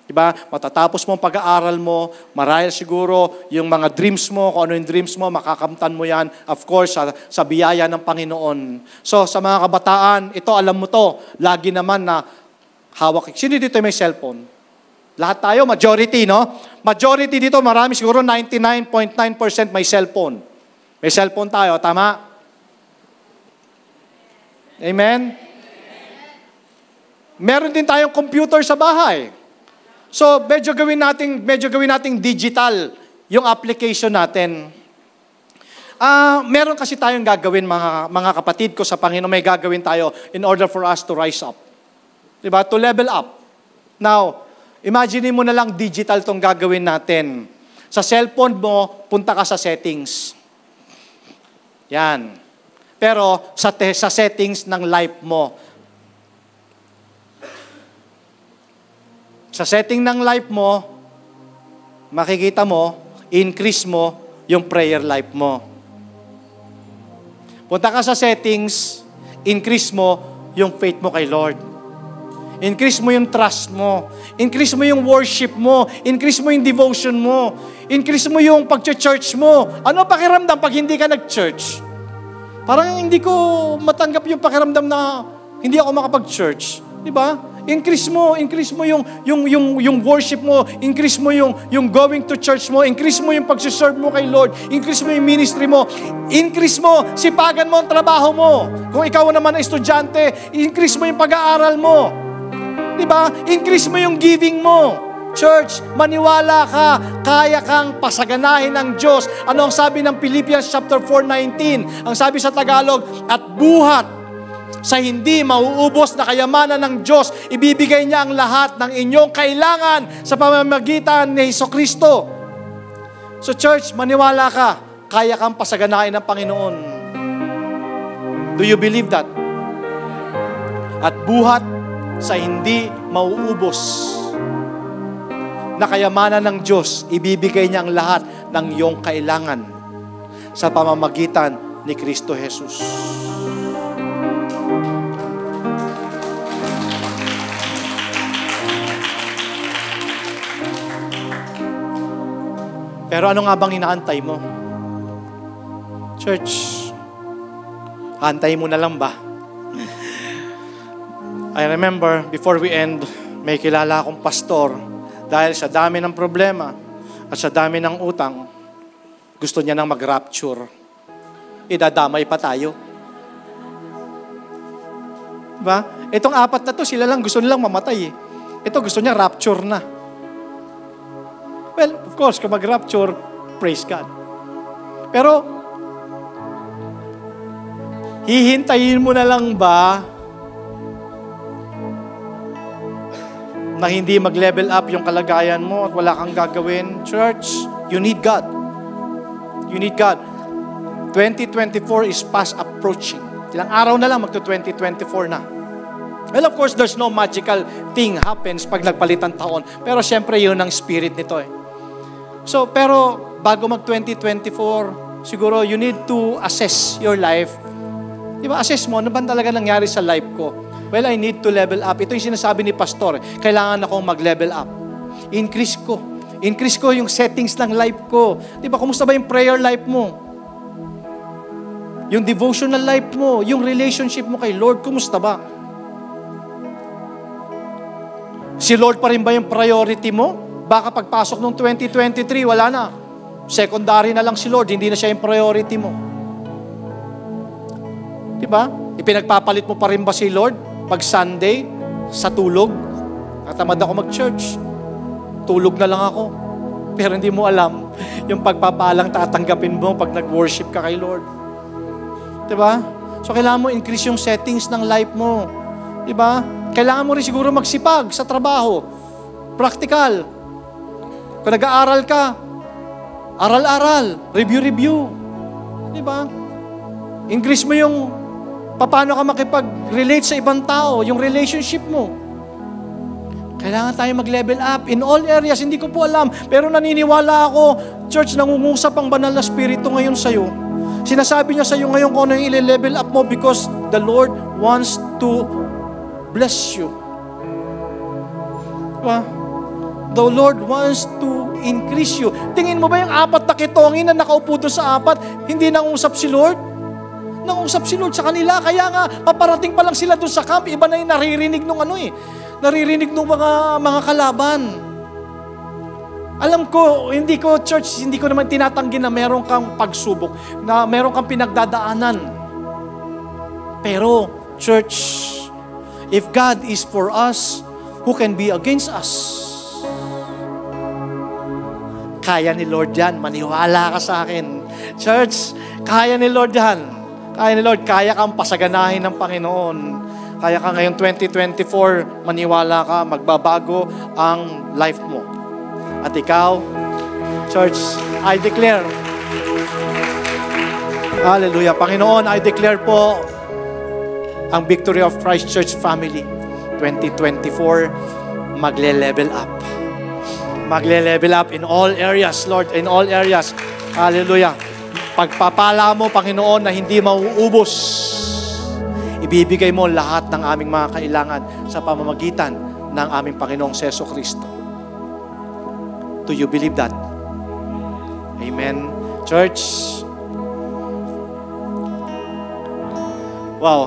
Diba? Matatapos mo ang pag-aaral mo, marahil siguro yung mga dreams mo, kung ano yung dreams mo, makakamtan mo yan, of course, sa biyaya ng Panginoon. So, sa mga kabataan, ito, alam mo to, lagi naman na hawak. Sino dito may cellphone? Lahat tayo, majority, no? Majority dito, marami, siguro 99.9% may cellphone. May cellphone tayo, tama? Amen? Meron din tayong computer sa bahay. So, medyo gawin nating digital yung application natin. Meron kasi tayong gagawin, mga kapatid ko sa Panginoon, may gagawin tayo in order for us to rise up. Diba? To level up. Now, imagine mo na lang digital tong gagawin natin. Sa cellphone mo, punta ka sa settings. Yan. Pero sa settings ng life mo. Sa setting ng life mo, makikita mo, increase mo yung prayer life mo. Punta ka sa settings, increase mo yung faith mo kay Lord. Increase mo yung trust mo. Increase mo yung worship mo. Increase mo yung devotion mo. Increase mo yung pag-church mo. Ano pakiramdam pag hindi ka nag-church? Parang hindi ko matanggap yung pakiramdam na hindi ako makapag-church. Di ba? Increase mo yung worship mo, increase mo yung going to church mo, increase mo yung pagsiserve mo kay Lord, increase mo yung ministry mo, increase mo, sipagan mo ang trabaho mo. Kung ikaw naman ay estudyante, increase mo yung pag-aaral mo. Di ba? Increase mo yung giving mo. Church, maniwala ka, kaya kang pasaganahin ng Diyos. Ano ang sabi ng Philippians chapter 4:19? Ang sabi sa Tagalog, at buhat sa hindi mauubos na kayamanan ng Diyos, ibibigay niya ang lahat ng inyong kailangan sa pamamagitan ni Jesucristo. So church, maniwala ka, kaya kang pasaganahin ng Panginoon. Do you believe that? At buhat sa hindi mauubos na kayamanan ng Diyos, ibibigay niya ang lahat ng iyong kailangan sa pamamagitan ni Kristo Jesus. Pero ano nga bang inaantay mo? Church, antay mo na lang ba? I remember, before we end, may kilala akong pastor. Dahil sa dami ng problema at sa dami ng utang, gusto niya nang mag-rapture. Idadamay pa tayo. Diba? Itong apat na to, sila lang gusto nilang mamatay eh. Ito gusto niya rapture na. Well, of course, kung mag-rapture, praise God. Pero, hihintayin mo na lang ba na hindi mag-level up yung kalagayan mo at wala kang gagawin? Church, you need God. You need God. 2024 is fast approaching. Ilang araw na lang magto-2024 na. Well, of course, there's no magical thing happens pag nagpalitan taon. Pero syempre, yun ang spirit nito eh. So, pero bago mag-2024, siguro you need to assess your life. Di ba, assess mo, ano ba talaga nangyari sa life ko? Well, I need to level up. Ito yung sinasabi ni Pastor. Kailangan akong mag-level up. Increase ko. Increase ko yung settings ng life ko. Di ba, kumusta ba yung prayer life mo? Yung devotional life mo, yung relationship mo kay Lord, kumusta ba? Si Lord pa rin ba yung priority mo? Baka pagpasok ng 2023, wala na. Secondary na lang si Lord, hindi na siya yung priority mo. Diba? Ipinagpapalit mo pa rin ba si Lord? Pag Sunday, sa tulog, natamad ako mag-church. Tulog na lang ako. Pero hindi mo alam yung pagpapalang tatanggapin mo pag nag-worship ka kay Lord. Diba? So kailangan mo increase yung settings ng life mo. Diba? Kailangan mo rin siguro magsipag sa trabaho. Practical. Kung nag-aaral ka, aral-aral, review-review. Diba? Increase mo yung paano ka makipag-relate sa ibang tao, yung relationship mo. Kailangan tayo mag-level up in all areas. Hindi ko po alam, pero naniniwala ako, church, nangungusap ang banal na spirito ngayon sa'yo. Sinasabi niya sa'yo ngayon kung ano yung i-level up mo because the Lord wants to bless you. Diba? The Lord wants to increase you. Tingin mo ba yung apat na kitongin na nakaupo doon sa apat, hindi nangusap si Lord? Nangusap si Lord sa kanila. Kaya nga, paparating pa lang sila doon sa camp, iba na yung naririnig nung naririnig nung mga kalaban. Alam ko, hindi ko naman tinatanggi na meron kang pagsubok, na meron kang pinagdadaanan. Pero, church, if God is for us, who can be against us? Kaya ni Lord yan. Maniwala ka sa akin. Church, kaya ni Lord yan. Kaya ni Lord, kaya kang pasaganahin ng Panginoon. Kaya ka ngayong 2024, maniwala ka, magbabago ang life mo. At ikaw, church, I declare, hallelujah, Panginoon, I declare po ang Victory of Christ Church family, 2024, magle-level up. Magle-level up in all areas, Lord, in all areas. Hallelujah. Pagpapala mo, Panginoon, na hindi mauubos. ibibigay mo lahat ng aming mga kailangan sa pamamagitan ng aming Panginoong Hesus Kristo. Do you believe that? Amen. Church, wow,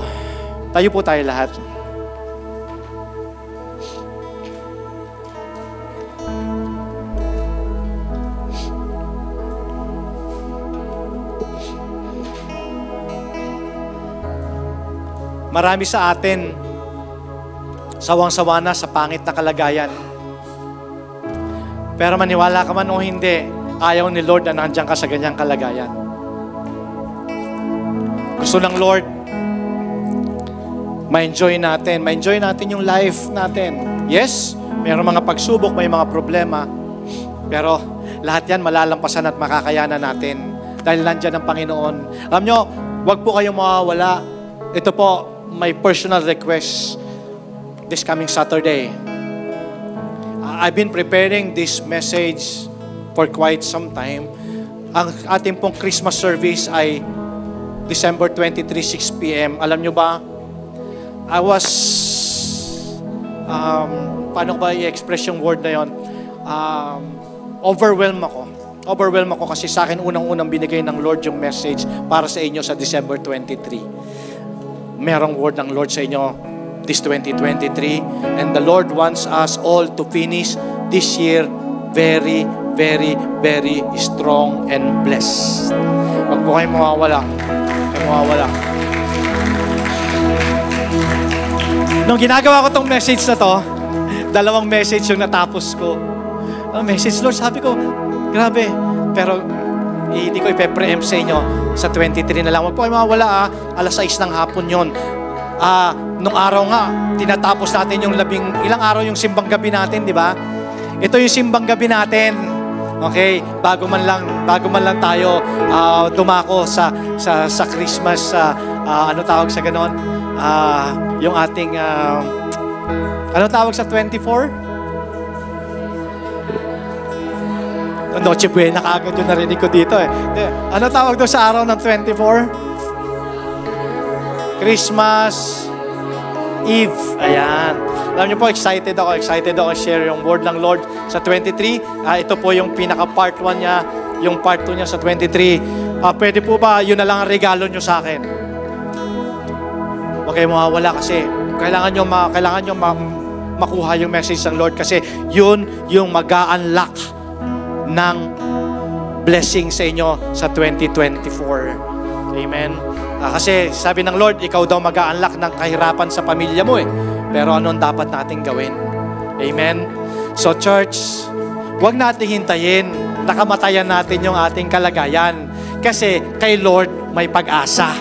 tayo po tayo lahat. Marami sa atin, sawang-sawa na sa pangit na kalagayan. Pero maniwala ka man o hindi, ayaw ni Lord na nandiyan ka sa ganyang kalagayan. Gusto ng Lord, ma-enjoy natin yung life natin. Yes, mayroong mga pagsubok, may mga problema, pero lahat yan malalampasan at makakayanan natin dahil nandiyan ang Panginoon. Alam nyo, wag po kayong mawawala. Ito po, my personal request this coming Saturday. I've been preparing this message for quite some time. Ang ating pong Christmas service ay December 23, 6 p.m. Alam nyo ba, I was, paano ba i-express yung word na yun? Overwhelmed ako kasi sa akin unang-unang binigay ng Lord yung message para sa inyo sa December 23. Merong word ng Lord sa inyo this 2023, and the Lord wants us all to finish this year very, very, very strong and blessed. Wag po kayo mawawala. Nung ginagawa ko tong message na to, 2 message yung natapos ko. Message, Lord, sabi ko, grabe. Pero hindi ko ipe-preempt sa inyo sa 23 na lang. Wag po kayo mawawala, 6:00 ng hapon yon. Nung araw nga, tinatapos natin yung ilang araw yung simbang gabi natin, di ba? Ito yung simbang gabi natin. Okay? Bago man lang tayo dumako sa Christmas, ano tawag sa ganon? Yung ating, ano tawag sa 24? Noche Buena kaagad yung narinig ko dito eh. Ano tawag doon sa araw ng 24? Christmas Eve. Ayan. Alam niyo po, excited ako share yung word ng Lord sa 23. Ito po yung pinaka-part 1 niya, yung part 2 niya sa 23. Pwede po ba, yun na lang ang regalo niyo sa akin? Huwag kayo mawawala kasi kailangan niyo makuha yung message ng Lord kasi yun yung mag-a-unlock ng blessing sa inyo sa 2024. Amen. Kasi sabi ng Lord, ikaw daw mag-a-unlock ng kahirapan sa pamilya mo eh. Pero anong dapat nating gawin? Amen. So church, huwag nating hintayin na kamatayan natin yung ating kalagayan. Kasi kay Lord may pag-asa.